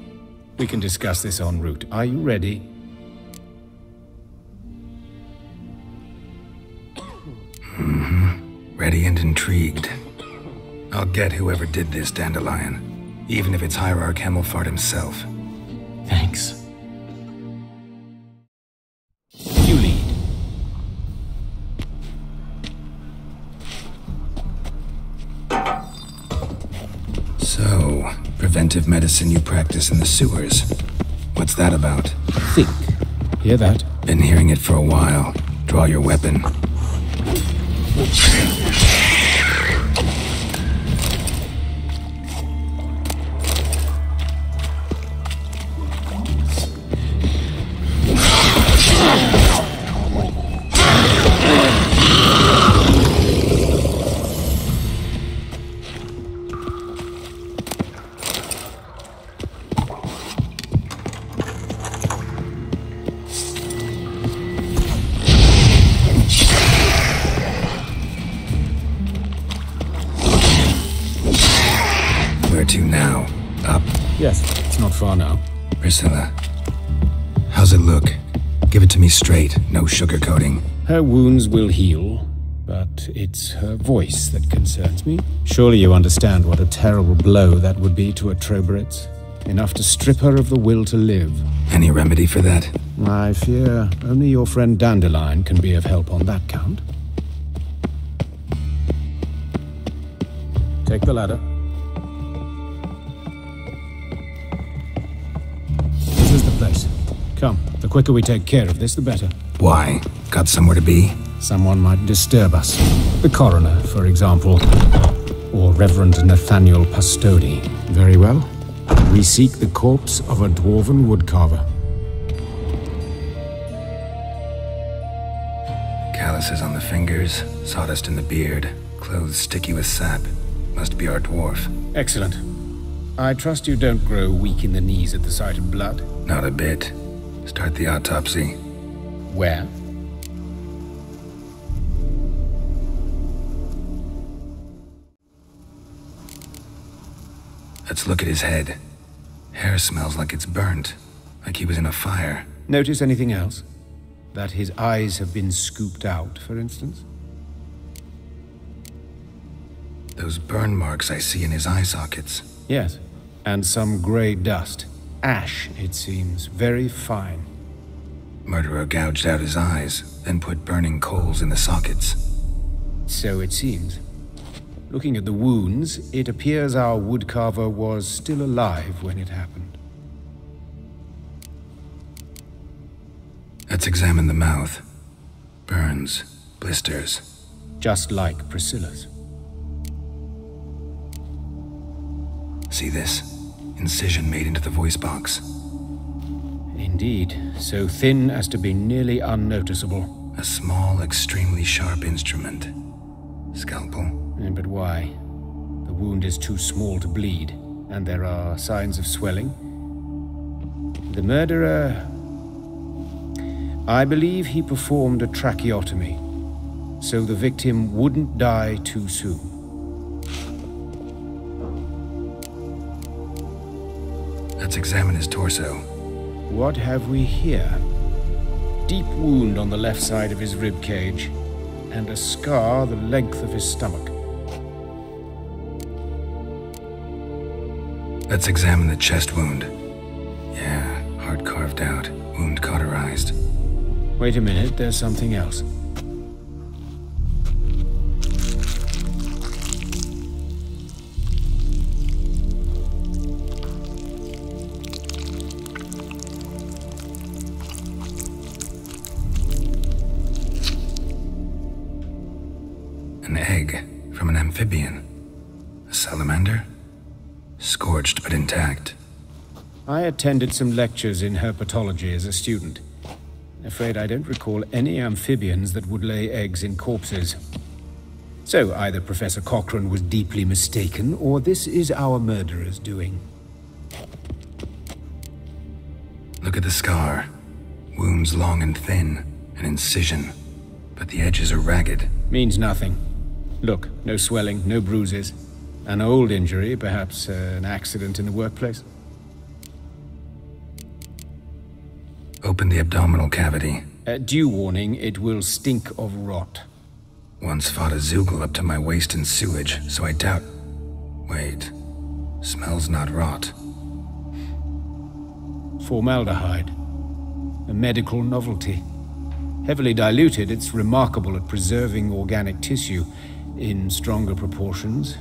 We can discuss this en route. Are you ready? Ready and intrigued. I'll get whoever did this, Dandelion. Even if it's Hierarch Hemmelfart himself. Thanks. You lead. So, preventive medicine you practice in the sewers. What's that about? Think. Hear that? Been hearing it for a while. Draw your weapon. Where to now? Up? Yes, it's not far now. Priscilla, how's it look? Give it to me straight, no sugarcoating. Her wounds will heal, but it's her voice that concerns me. Surely you understand what a terrible blow that would be to a Troberet. Enough to strip her of the will to live. Any remedy for that? I fear only your friend Dandelion can be of help on that count. Take the ladder. This is the place. Come, the quicker we take care of this, the better. Why? Got somewhere to be? Someone might disturb us. The coroner, for example. Or Reverend Nathaniel Pastodi. Very well. We seek the corpse of a dwarven woodcarver. Calluses on the fingers, sawdust in the beard, clothes sticky with sap. Must be our dwarf. Excellent. I trust you don't grow weak in the knees at the sight of blood. Not a bit. Start the autopsy. Where? Let's look at his head. Hair smells like it's burnt, like he was in a fire. Notice anything else? That his eyes have been scooped out, for instance? Those burn marks I see in his eye sockets. Yes, and some grey dust. Ash, it seems, very fine. Murderer gouged out his eyes, then put burning coals in the sockets. So it seems. Looking at the wounds, it appears our woodcarver was still alive when it happened. Let's examine the mouth. Burns, blisters. Just like Priscilla's. See this? Incision made into the voice box. Indeed, so thin as to be nearly unnoticeable. A small, extremely sharp instrument. Scalpel. But why? The wound is too small to bleed, and there are signs of swelling. The murderer... I believe he performed a tracheotomy, so the victim wouldn't die too soon. Let's examine his torso. What have we here? Deep wound on the left side of his rib cage, and a scar the length of his stomach. Let's examine the chest wound. Yeah, heart carved out, wound cauterized. Wait a minute, there's something else. An egg from an amphibian. A salamander? Scorched but intact. I attended some lectures in herpetology as a student. Afraid I don't recall any amphibians that would lay eggs in corpses. So either Professor Cochrane was deeply mistaken, or this is our murderer's doing. Look at the scar. Wounds long and thin, an incision. But the edges are ragged. Means nothing. Look, no swelling, no bruises. An old injury, perhaps an accident in the workplace. Open the abdominal cavity. Due warning, it will stink of rot. Once fought a Zeugle up to my waist in sewage, so I doubt... Wait. Smells not rot. Formaldehyde. A medical novelty. Heavily diluted, it's remarkable at preserving organic tissue. In stronger proportions,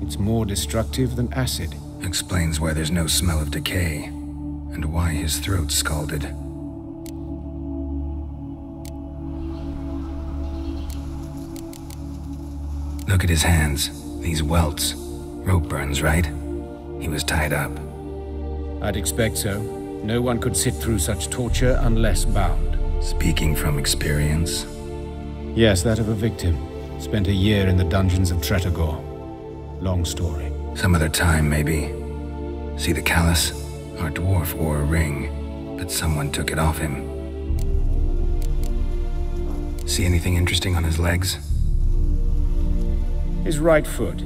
it's more destructive than acid. Explains why there's no smell of decay, and why his throat's scalded. Look at his hands. These welts. Rope burns, right? He was tied up. I'd expect so. No one could sit through such torture unless bound. Speaking from experience? Yes, that of a victim. Spent a year in the dungeons of Tretogor. Long story. Some other time, maybe. See the callus? Our dwarf wore a ring, but someone took it off him. See anything interesting on his legs? His right foot.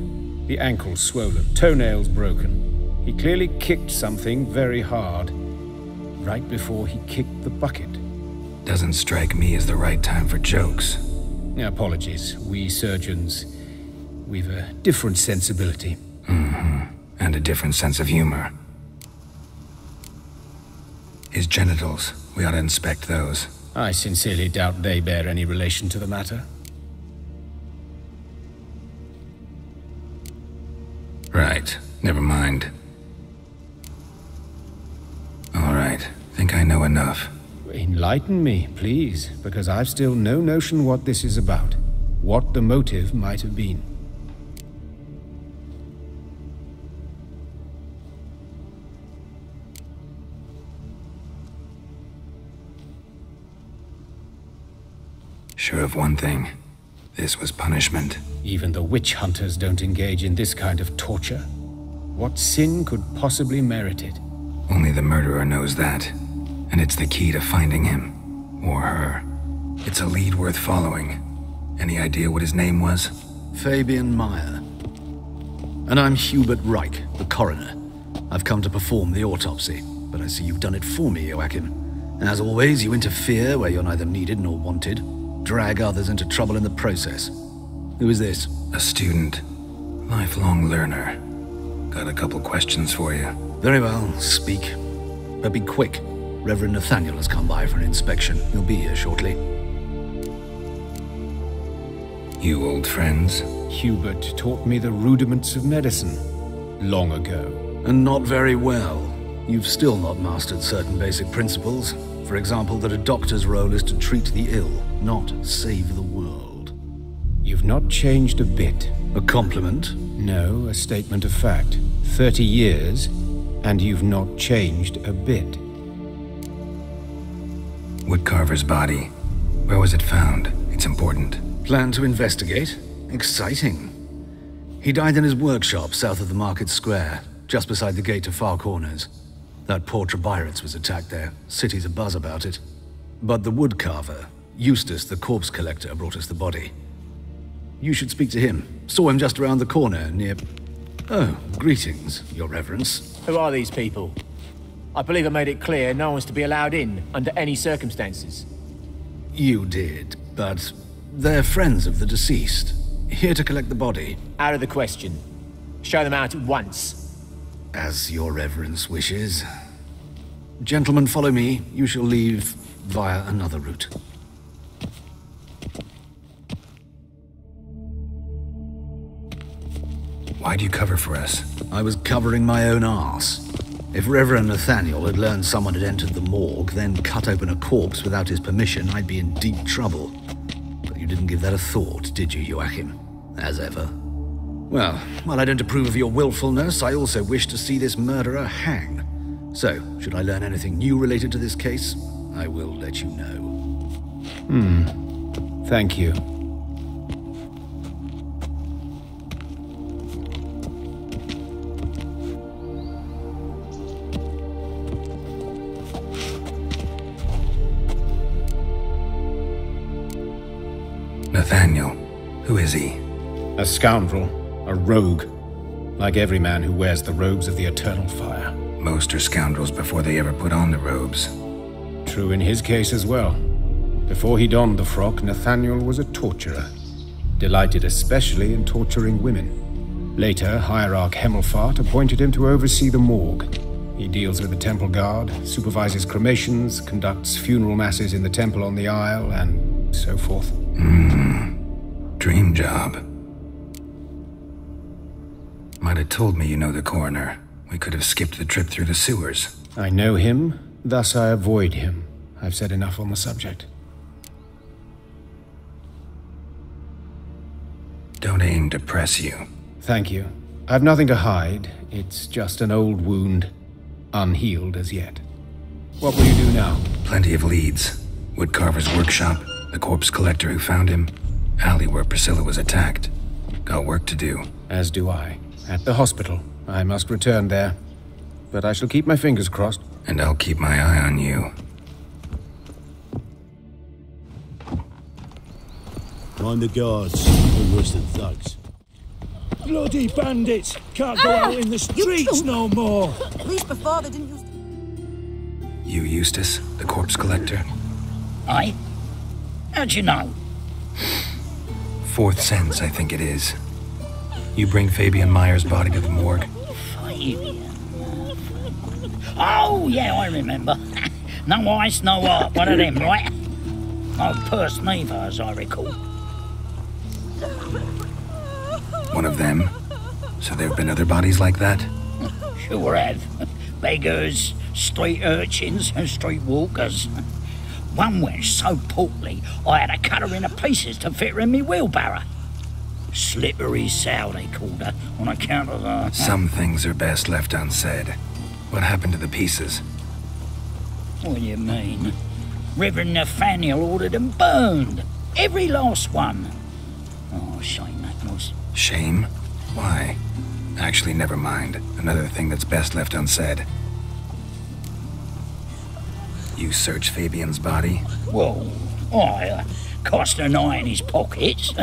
The ankle swollen, toenails broken. He clearly kicked something very hard. Right before he kicked the bucket. Doesn't strike me as the right time for jokes. Apologies. We surgeons, we've a different sensibility. Mm-hmm. And a different sense of humor. His genitals, we ought to inspect those. I sincerely doubt they bear any relation to the matter. Right. Never mind. All right. Think I know enough. Enlighten me, please, because I've still no notion what this is about. What the motive might have been. Sure of one thing. This was punishment. Even the witch hunters don't engage in this kind of torture. What sin could possibly merit it? Only the murderer knows that. And it's the key to finding him. Or her. It's a lead worth following. Any idea what his name was? Fabian Meyer. And I'm Hubert Reich, the coroner. I've come to perform the autopsy, but I see you've done it for me, Joachim. As always, you interfere where you're neither needed nor wanted. Drag others into trouble in the process. Who is this? A student. Lifelong learner. Got a couple questions for you. Very well, speak. But be quick. Reverend Nathaniel has come by for an inspection. He'll be here shortly. You old friends? Hubert taught me the rudiments of medicine. Long ago. And not very well. You've still not mastered certain basic principles. For example, that a doctor's role is to treat the ill, not save the world. You've not changed a bit. A compliment? No, a statement of fact. 30 years, and you've not changed a bit. Woodcarver's body. Where was it found? It's important. Plan to investigate? Exciting. He died in his workshop south of the market square, just beside the gate to Far Corners. That poor Trebirates was attacked there. City's abuzz about it. But the woodcarver, Eustace the corpse collector, brought us the body. You should speak to him. Saw him just around the corner near... Oh, greetings, Your Reverence. Who are these people? I believe I made it clear no one's to be allowed in, under any circumstances. You did, but they're friends of the deceased. Here to collect the body. Out of the question. Show them out at once. As Your Reverence wishes. Gentlemen, follow me. You shall leave via another route. Why'd you cover for us? I was covering my own arse. If Reverend Nathaniel had learned someone had entered the morgue, then cut open a corpse without his permission, I'd be in deep trouble. But you didn't give that a thought, did you, Joachim? As ever. Well, while I don't approve of your willfulness, I also wish to see this murderer hang. So, should I learn anything new related to this case, I will let you know. Thank you. Nathaniel. Who is he? A scoundrel. A rogue. Like every man who wears the robes of the Eternal Fire. Most are scoundrels before they ever put on the robes. True in his case as well. Before he donned the frock, Nathaniel was a torturer. Delighted especially in torturing women. Later, Hierarch Hemelfart appointed him to oversee the morgue. He deals with the temple guard, supervises cremations, conducts funeral masses in the temple on the Isle, and so forth. Dream job. Might have told me you know the coroner. We could have skipped the trip through the sewers. I know him, thus I avoid him. I've said enough on the subject. Don't aim to press you. Thank you. I've nothing to hide. It's just an old wound, unhealed as yet. What will you do now? Plenty of leads. Woodcarver's workshop, the corpse collector who found him, alley where Priscilla was attacked. Got work to do. As do I. At the hospital. I must return there. But I shall keep my fingers crossed. And I'll keep my eye on you. Mind the guards. They're worse than thugs. Bloody bandits! Can't go out in the streets no more! At least before they didn't use... You Eustace, the corpse collector? Aye? How'd you know? Fourth sense, I think it is. You bring Fabian Meyer's body to the morgue. Fabian? Oh, yeah, I remember. No ice, no art, one of them, right? No purse neither, as I recall. One of them? So there have been other bodies like that? Sure have. Beggars, street urchins, and street walkers. One went so portly, I had to cut her into pieces to fit her in me wheelbarrow. Slippery sow, they called her, on account of her... Some things are best left unsaid. What happened to the pieces? What do you mean? Reverend Nathaniel ordered them burned. Every last one. Oh, shame that was. Shame? Why? Actually, never mind. Another thing that's best left unsaid. You searched Fabian's body? Well, I cast an eye in his pockets.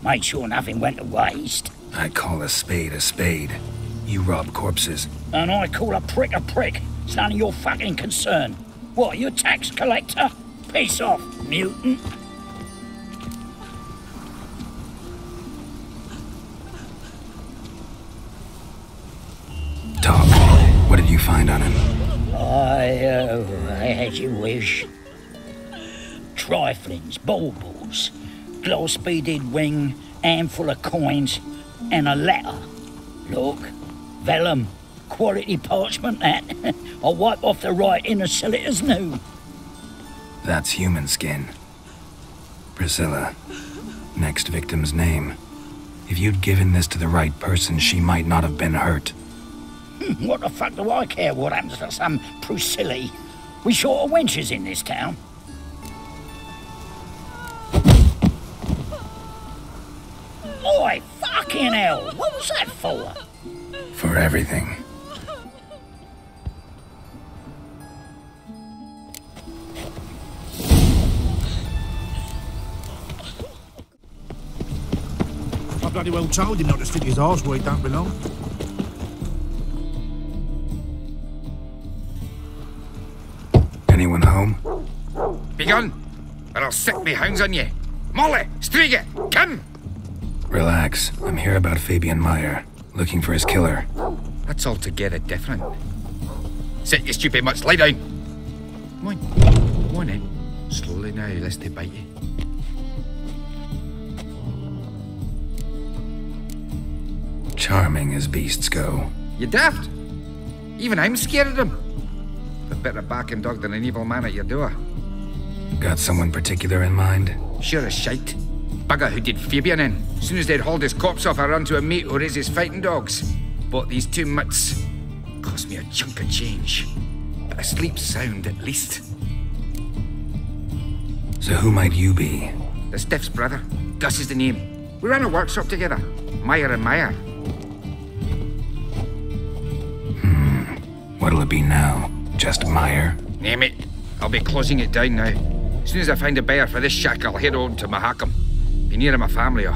Made sure nothing went to waste. I call a spade a spade. You rob corpses. And I call a prick a prick. It's none of your fucking concern. What, you a tax collector? Piss off, mutant. Talk. What did you find on him? As you wish. Triflings, baubles, gloss-beaded ring, handful of coins, and a letter. Look, vellum, quality parchment that. I'll wipe off the writing and sell it as new. That's human skin. Priscilla. Next victim's name. If you'd given this to the right person, she might not have been hurt. What the fuck do I care what happens to some Priscilla? We short of wenches in this town. Oi, fucking hell! What was that for? For everything. I bloody well told him not to stick his arse where it don't belong. Anyone home? Begone, or I'll set me hounds on you. Molly, Striga, come! Relax. I'm here about Fabian Meyer, looking for his killer. That's altogether different. Sit, you stupid mutts, lie down. Come on, go on then. Slowly now, lest they bite you. Charming as beasts go. You daft? Even I'm scared of them. A better barking dog than an evil man at your door. Got someone particular in mind? Sure as shite. Bugger who did Fabian in. As soon as they'd hauled his corpse off, I run to a mate who raised his fighting dogs. Bought these two mutts. Cost me a chunk of change. But I sleep sound at least. So who might you be? The Stiff's brother. Gus is the name. We ran a workshop together. Meyer and Meyer. What'll it be now? Just Meyer? Name it. I'll be closing it down now. As soon as I find a buyer for this shack, I'll head on to Mahakam. Be near my family, or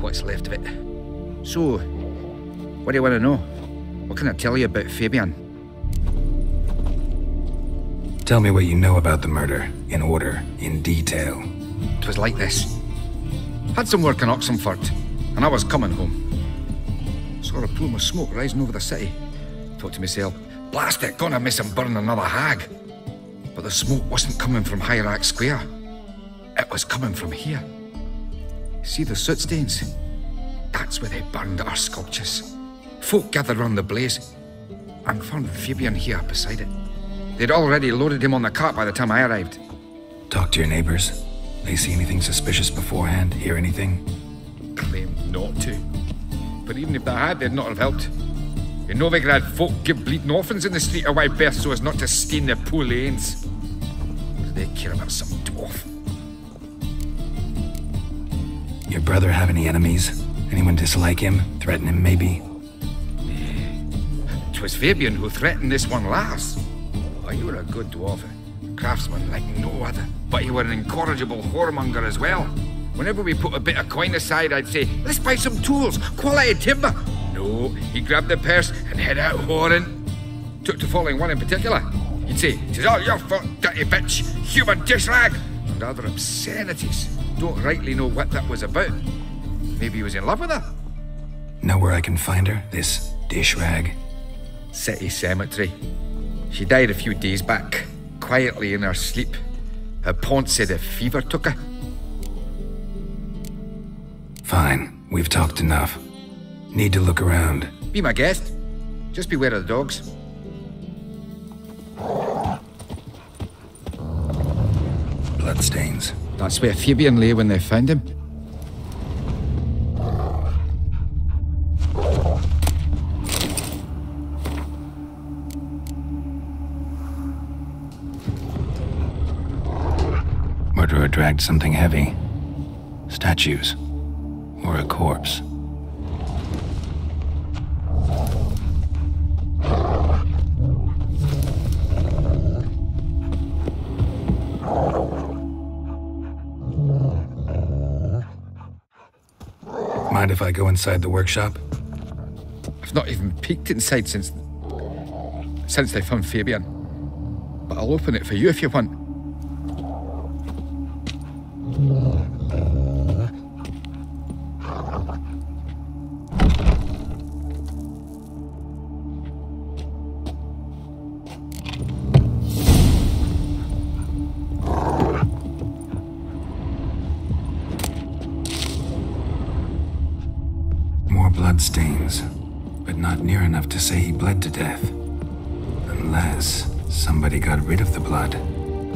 what's left of it. So, what do you want to know? What can I tell you about Fabian? Tell me what you know about the murder, in order, in detail. 'Twas like this. Had some work in Oxenford, and I was coming home. Saw a plume of smoke rising over the city. Thought to myself, blast it, gonna miss him burn another hag. But the smoke wasn't coming from Hierarch Square. It was coming from here. See the soot stains? That's where they burned our sculptures. Folk gathered round the blaze, and found Fabian here beside it. They'd already loaded him on the cart by the time I arrived. Talk to your neighbors. They see anything suspicious beforehand? Hear anything? Claimed not to. But even if they had, they'd not have helped. In Novigrad, folk give bleeding orphans in the street a wide berth so as not to stain their poor lanes. What do they care about some dwarf? Your brother have any enemies? Anyone dislike him? Threaten him, maybe? 'Twas Fabian who threatened this one last. Oh, you were a good dwarf, a craftsman like no other. But you were an incorrigible whoremonger as well. Whenever we put a bit of coin aside, I'd say, let's buy some tools, quality timber. No, he grabbed the purse and head out whoring. Took to following one in particular. He'd say, "'Tis all your fault, dirty bitch, human dish rag," and other obscenities. Don't rightly know what that was about. Maybe he was in love with her. Know where I can find her, this dish rag? City cemetery. She died a few days back, quietly in her sleep. Her pont said a fever took her. Fine, we've talked enough. Need to look around. Be my guest. Just beware of the dogs. Bloodstains. That's where Fabian lay when they found him. Murderer dragged something heavy. Statues. Or a corpse. Mind if I go inside the workshop? I've not even peeked inside since they found Fabian. But I'll open it for you if you want. Bloodstains, but not near enough to say he bled to death. Unless somebody got rid of the blood.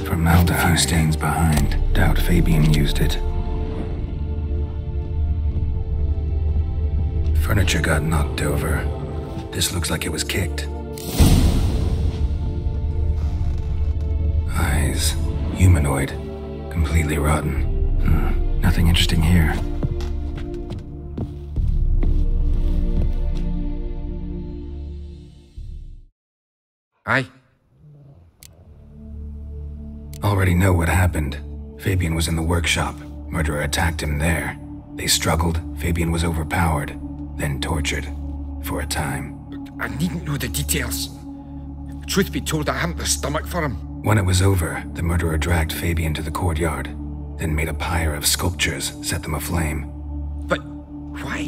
Formaldehyde. A few stains behind. Doubt Fabian used it. Furniture got knocked over. This looks like it was kicked. Eyes. Humanoid. Completely rotten. Nothing interesting here. Aye. Already know what happened. Fabian was in the workshop. Murderer attacked him there. They struggled. Fabian was overpowered, then tortured. For a time. I needn't know the details. Truth be told, I hadn't the stomach for him. When it was over, the murderer dragged Fabian to the courtyard, then made a pyre of sculptures, set them aflame. But why?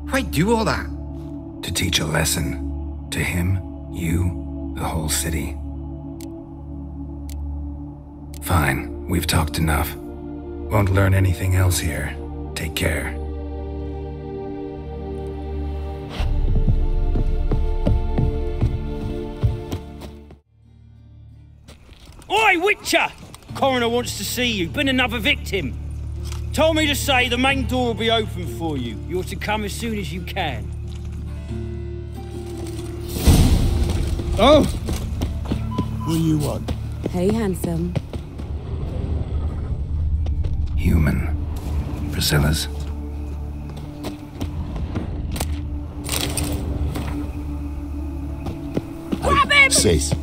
Why do all that? To teach a lesson. To him, you, the whole city. Fine, we've talked enough. Won't learn anything else here. Take care. Oi, Witcher! Coroner wants to see you. Been another victim. Told me to say the main door will be open for you. You're to come as soon as you can. Oh! What do you want? Hey, handsome. Human. Priscilla's. Grab him! Sis,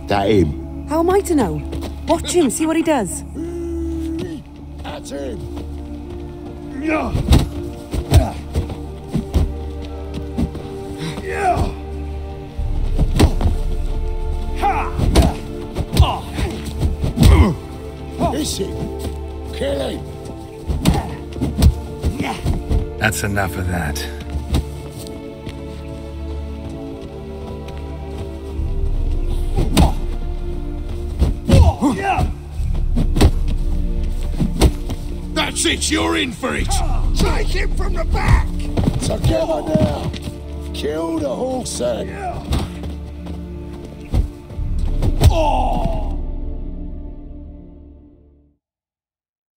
that him? How am I to know? Watch him, see what he does. That's him. Is he? Kill him. That's enough of that. That's it, you're in for it! Take him from the back! Together now! Kill the horse then!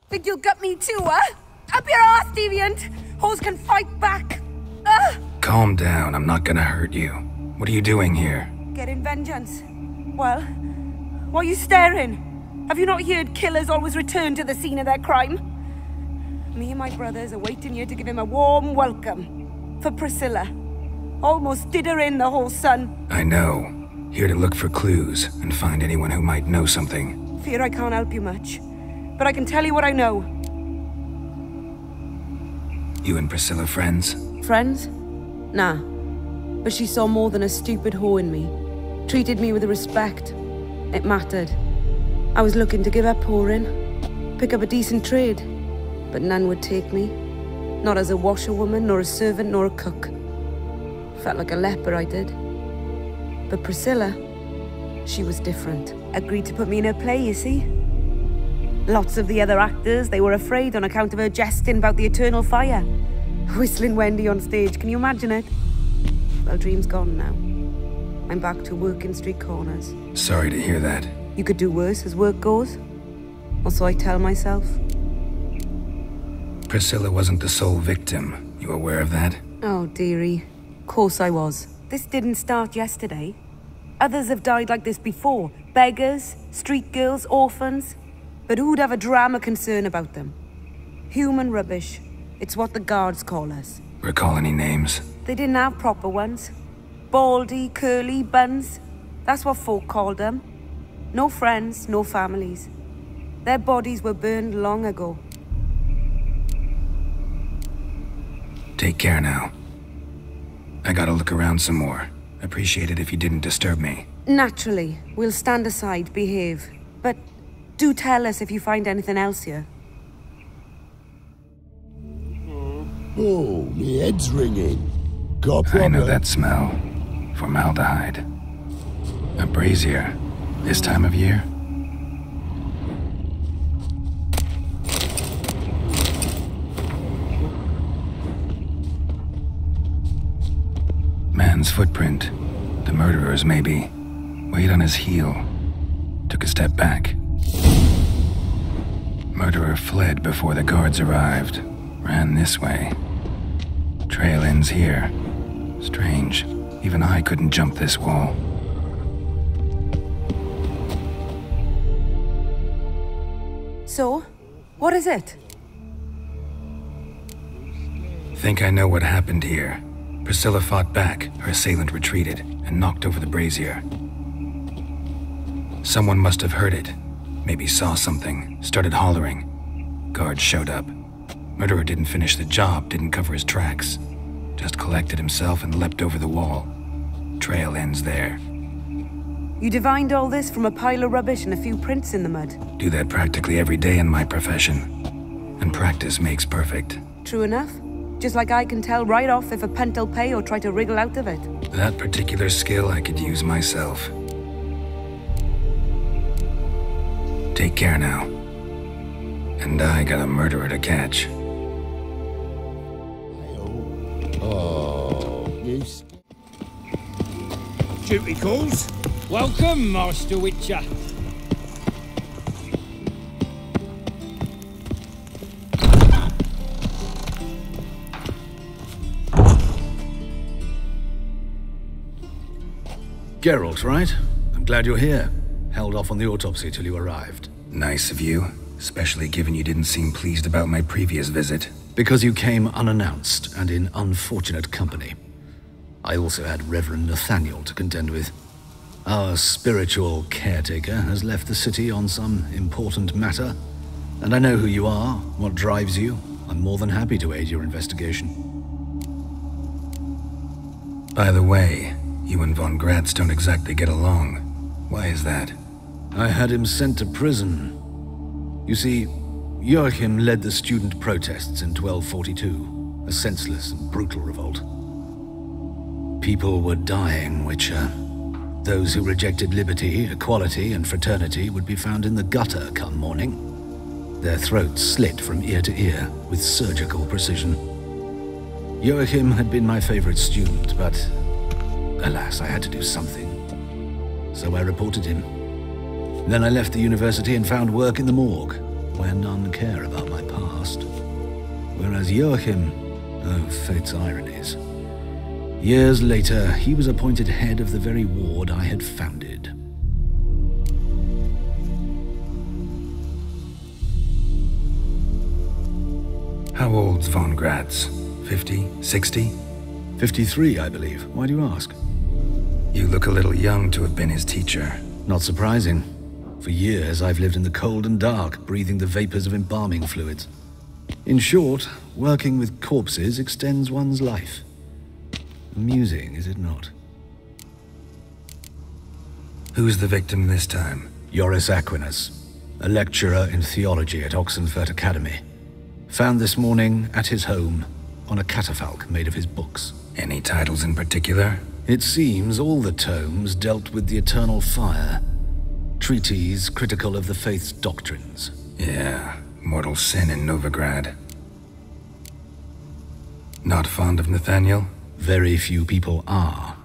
Think you'll get me too, huh? Up your ass, deviant! Hoes can fight back! Calm down, I'm not gonna hurt you. What are you doing here? Getting vengeance. Well, why are you staring? Have you not heard killers always return to the scene of their crime? Me and my brothers are waiting here to give him a warm welcome. For Priscilla. Almost did her in, the whole son. I know. Here to look for clues and find anyone who might know something. Fear I can't help you much. But I can tell you what I know. You and Priscilla friends? Friends? Nah. But she saw more than a stupid whore in me. Treated me with respect. It mattered. I was looking to give up whoring. Pick up a decent trade. But none would take me. Not as a washerwoman, nor a servant, nor a cook. Felt like a leper, I did. But Priscilla, she was different. Agreed to put me in her play, you see? Lots of the other actors, they were afraid on account of her jesting about the eternal fire. Whistling Wendy on stage, can you imagine it? Well, dream's gone now. I'm back to working street corners. Sorry to hear that. You could do worse as work goes. Or so I tell myself. Priscilla wasn't the sole victim. You aware of that? Oh, dearie. Course I was. This didn't start yesterday. Others have died like this before. Beggars, street girls, orphans. But who'd have a drama concern about them? Human rubbish. It's what the guards call us. Recall any names? They didn't have proper ones. Baldy, curly, buns. That's what folk called them. No friends, no families. Their bodies were burned long ago. Take care now. I gotta look around some more. Appreciate it if you didn't disturb me. Naturally. We'll stand aside, behave. But do tell us if you find anything else here. Oh, me head's ringing. Got a problem? I know that smell. Formaldehyde. A brazier. This time of year? Man's footprint. The murderer's, maybe. Weighed on his heel. Took a step back. Murderer fled before the guards arrived. Ran this way. Trail ends here. Strange. Even I couldn't jump this wall. So, what is it? Think I know what happened here. Priscilla fought back, her assailant retreated, and knocked over the brazier. Someone must have heard it. Maybe saw something, started hollering. Guards showed up. Murderer didn't finish the job, didn't cover his tracks. Just collected himself and leapt over the wall. Trail ends there. You divined all this from a pile of rubbish and a few prints in the mud. Do that practically every day in my profession. And practice makes perfect. True enough. Just like I can tell right off if a punt'll pay or try to wriggle out of it. That particular skill I could use myself. Take care now. And I got a murderer to catch. Oh, you... Duty calls. Welcome, Master Witcher. Geralt, right? I'm glad you're here. Held off on the autopsy till you arrived. Nice of you, especially given you didn't seem pleased about my previous visit. Because you came unannounced and in unfortunate company. I also had Reverend Nathaniel to contend with. Our spiritual caretaker has left the city on some important matter, and I know who you are, what drives you. I'm more than happy to aid your investigation. By the way, you and Von Gratz don't exactly get along. Why is that? I had him sent to prison. You see, Joachim led the student protests in 1242, a senseless and brutal revolt. People were dying, Witcher. Those who rejected liberty, equality, and fraternity would be found in the gutter come morning. Their throats slit from ear to ear with surgical precision. Joachim had been my favorite student, but alas, I had to do something. So I reported him. Then I left the university and found work in the morgue, where none care about my past. Whereas Joachim, oh, fate's ironies. Years later, he was appointed head of the very ward I had founded. How old's Von Gratz? 50? 60? 53, I believe. Why do you ask? You look a little young to have been his teacher. Not surprising. For years, I've lived in the cold and dark, breathing the vapors of embalming fluids. In short, working with corpses extends one's life. Amusing, is it not? Who's the victim this time? Joris Aquinas, a lecturer in theology at Oxenfurt Academy. Found this morning at his home on a catafalque made of his books. Any titles in particular? It seems all the tomes dealt with the eternal fire. Treatises critical of the faith's doctrines. Yeah, mortal sin in Novigrad. Not fond of Nathaniel? Very few people are.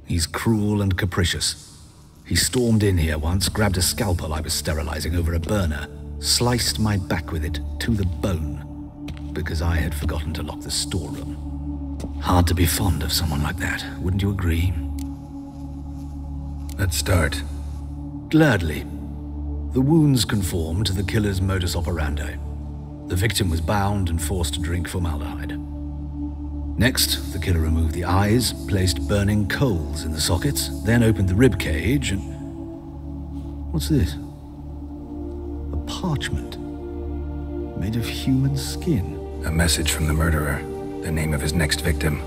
He's cruel and capricious. He stormed in here once, grabbed a scalpel I was sterilizing over a burner, sliced my back with it to the bone, because I had forgotten to lock the storeroom. Hard to be fond of someone like that, wouldn't you agree? Let's start. Gladly. The wounds conform to the killer's modus operandi. The victim was bound and forced to drink formaldehyde. Next, the killer removed the eyes, placed burning coals in the sockets, then opened the rib cage and... What's this? A parchment made of human skin. A message from the murderer. The name of his next victim.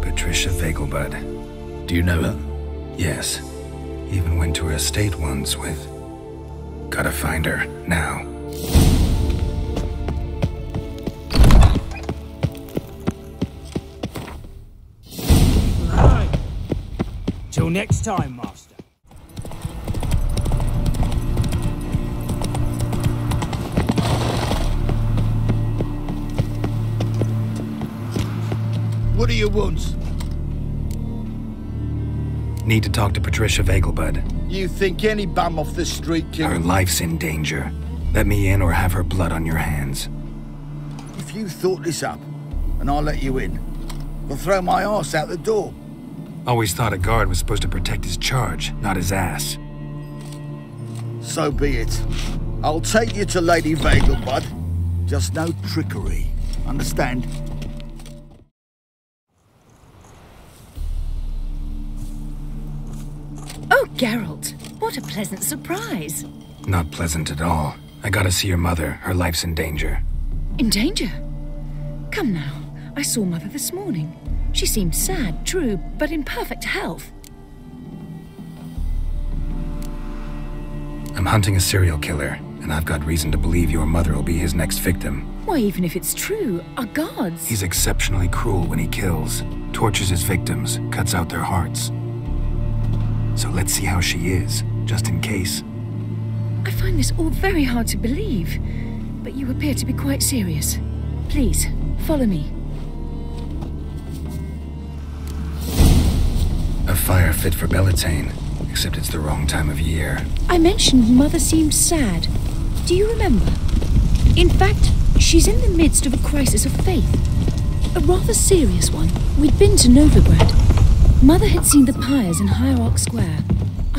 Patricia Vegelbud. Do you know her? Yes. Even went to her estate once with... Gotta find her, now. Right. Till next time, Master. What do you want? Need to talk to Patricia Vegelbud. You think any bum off the street can... Her life's in danger. Let me in or have her blood on your hands. If you thought this up, and I'll let you in, I'll throw my ass out the door. Always thought a guard was supposed to protect his charge, not his ass. So be it. I'll take you to Lady Vegelbud. Just no trickery. Understand? Oh, Geralt, what a pleasant surprise. Not pleasant at all. I gotta see your mother. Her life's in danger. In danger? Come now, I saw Mother this morning. She seemed sad, true, but in perfect health. I'm hunting a serial killer, and I've got reason to believe your mother will be his next victim. Why, even if it's true, our gods... He's exceptionally cruel when he kills, tortures his victims, cuts out their hearts. So let's see how she is, just in case. I find this all very hard to believe, but you appear to be quite serious. Please, follow me. A fire fit for Bellatane, except it's the wrong time of year. I mentioned Mother seemed sad. Do you remember? In fact, she's in the midst of a crisis of faith. A rather serious one. We'd been to Novigrad. Mother had seen the pyres in Hierarch Square.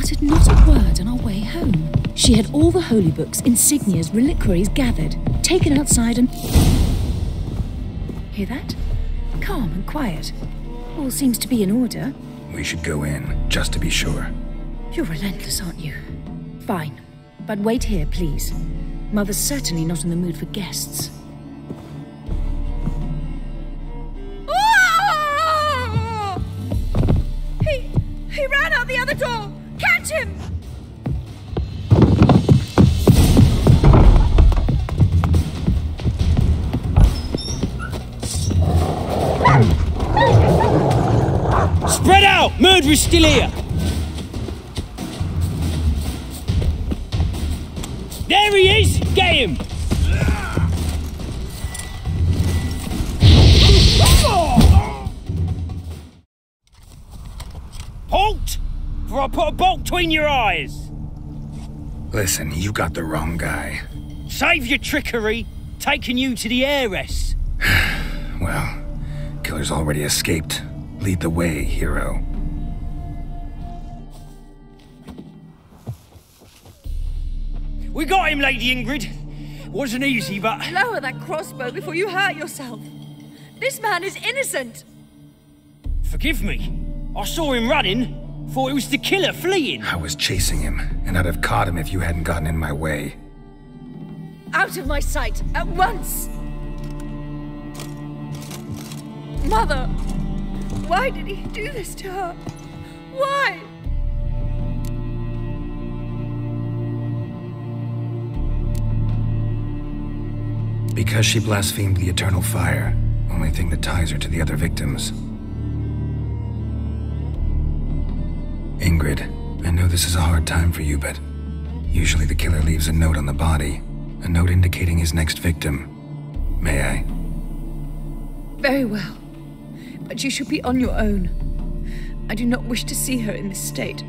uttered not a word on our way home. She had all the holy books, insignias, reliquaries gathered, taken outside and... Hear that? Calm and quiet. All seems to be in order. We should go in, just to be sure. You're relentless, aren't you? Fine. But wait here, please. Mother's certainly not in the mood for guests. He ran out the other door! Catch him! Spread out! Murderer's still here! There he is! Get him! Halt! For I put a bolt between your eyes! Listen, you got the wrong guy. Save your trickery, taking you to the heiress. Well, killer's already escaped. Lead the way, hero. We got him, Lady Ingrid. Wasn't easy, but... Lower that crossbow before you hurt yourself. This man is innocent. Forgive me. I saw him running. Thought it was the killer fleeing. I was chasing him, and I'd have caught him if you hadn't gotten in my way. Out of my sight, at once! Mother! Why did he do this to her? Why? Because she blasphemed the eternal fire. Only thing that ties her to the other victims. Ingrid, I know this is a hard time for you, but usually the killer leaves a note on the body. A note indicating his next victim. May I? Very well. But you should be on your own. I do not wish to see her in this state.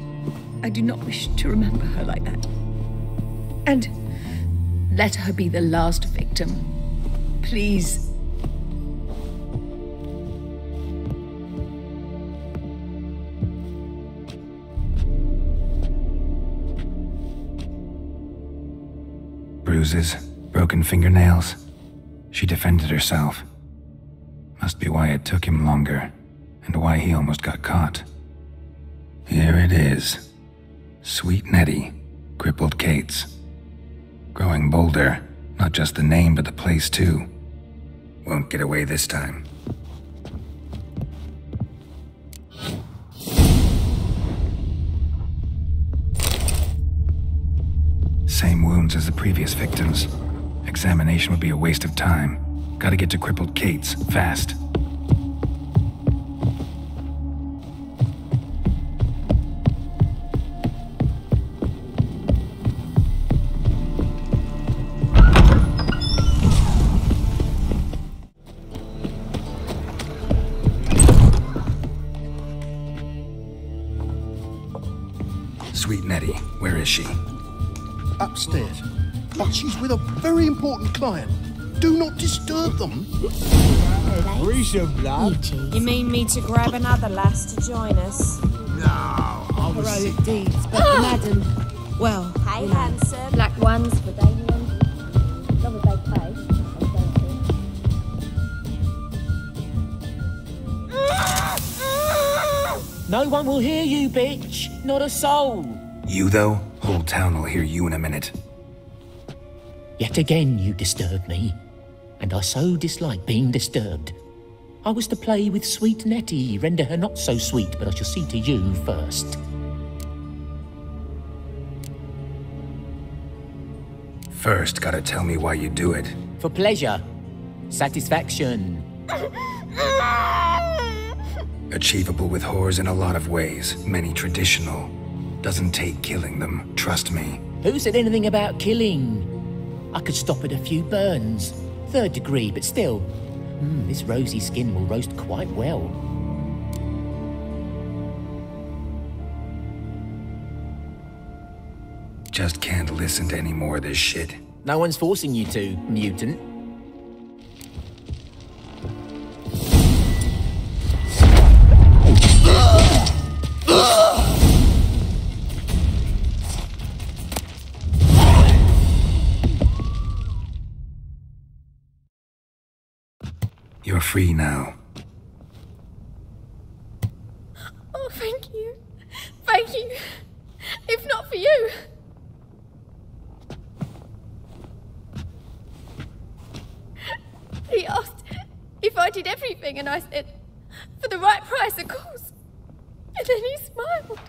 I do not wish to remember her like that. And let her be the last victim. Please. Bruises, broken fingernails. She defended herself. Must be why it took him longer, and why he almost got caught. Here it is. Sweet Nettie, crippled Kate's. Growing bolder, not just the name but the place too. Won't get away this time. Same wounds as the previous victims. Examination would be a waste of time. Gotta get to crippled Kate's, fast. Sweet Nettie, where is she? Upstairs. But she's with a very important client. Do not disturb them. You mean me to grab another lass to join us? No, I was... Heroic deeds, but madam, well, Hey, you know. handsome. Black ones for Damien. As long as they pay. No one will hear you, bitch. Not a soul. You, though? Whole town will hear you in a minute. Yet again you disturb me, and I so dislike being disturbed. I was to play with sweet Nettie, render her not so sweet, but I shall see to you first. First, gotta tell me why you do it. For pleasure. Satisfaction. Achievable with whores in a lot of ways, many traditional. Doesn't take killing them, trust me. Who said anything about killing? I could stop at a few burns. 3rd degree, but still. This rosy skin will roast quite well. Just can't listen to any more of this shit. No one's forcing you to, mutant. You're free now. Oh, thank you. Thank you. If not for you. He asked if I did everything, and I said, for the right price, of course. And then he smiled.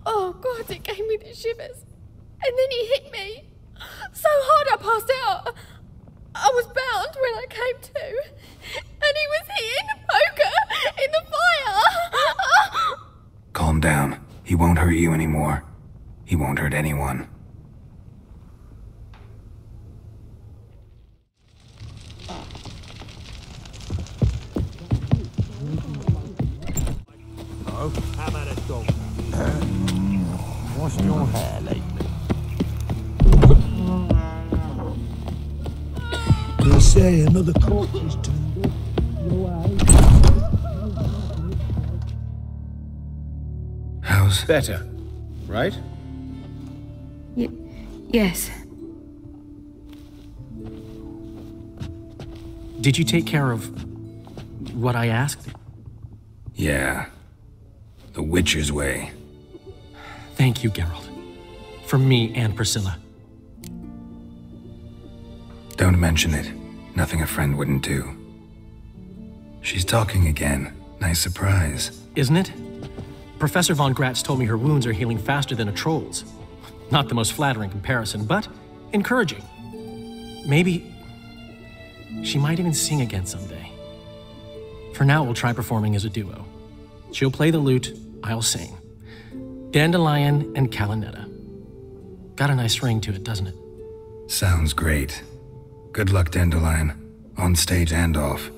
Oh, God, it gave me the shivers. And then he hit me so hard I passed out. I was bound when I came to. And he was hitting the poker in the fire. Calm down. He won't hurt you anymore. He won't hurt anyone. Oh, how about a dog? Washed your hair lately? They say another corpse is turned up. How's... Better, right? Yes. Did you take care of what I asked? Yeah. The Witcher's way. Thank you, Geralt. From me and Priscilla. Don't mention it. Nothing a friend wouldn't do. She's talking again. Nice surprise. Isn't it? Professor von Gratz told me her wounds are healing faster than a troll's. Not the most flattering comparison, but encouraging. Maybe she might even sing again someday. For now, we'll try performing as a duo. She'll play the lute, I'll sing. Dandelion and Calinetta. Got a nice ring to it, doesn't it? Sounds great. Good luck, Dandelion. On stage and off.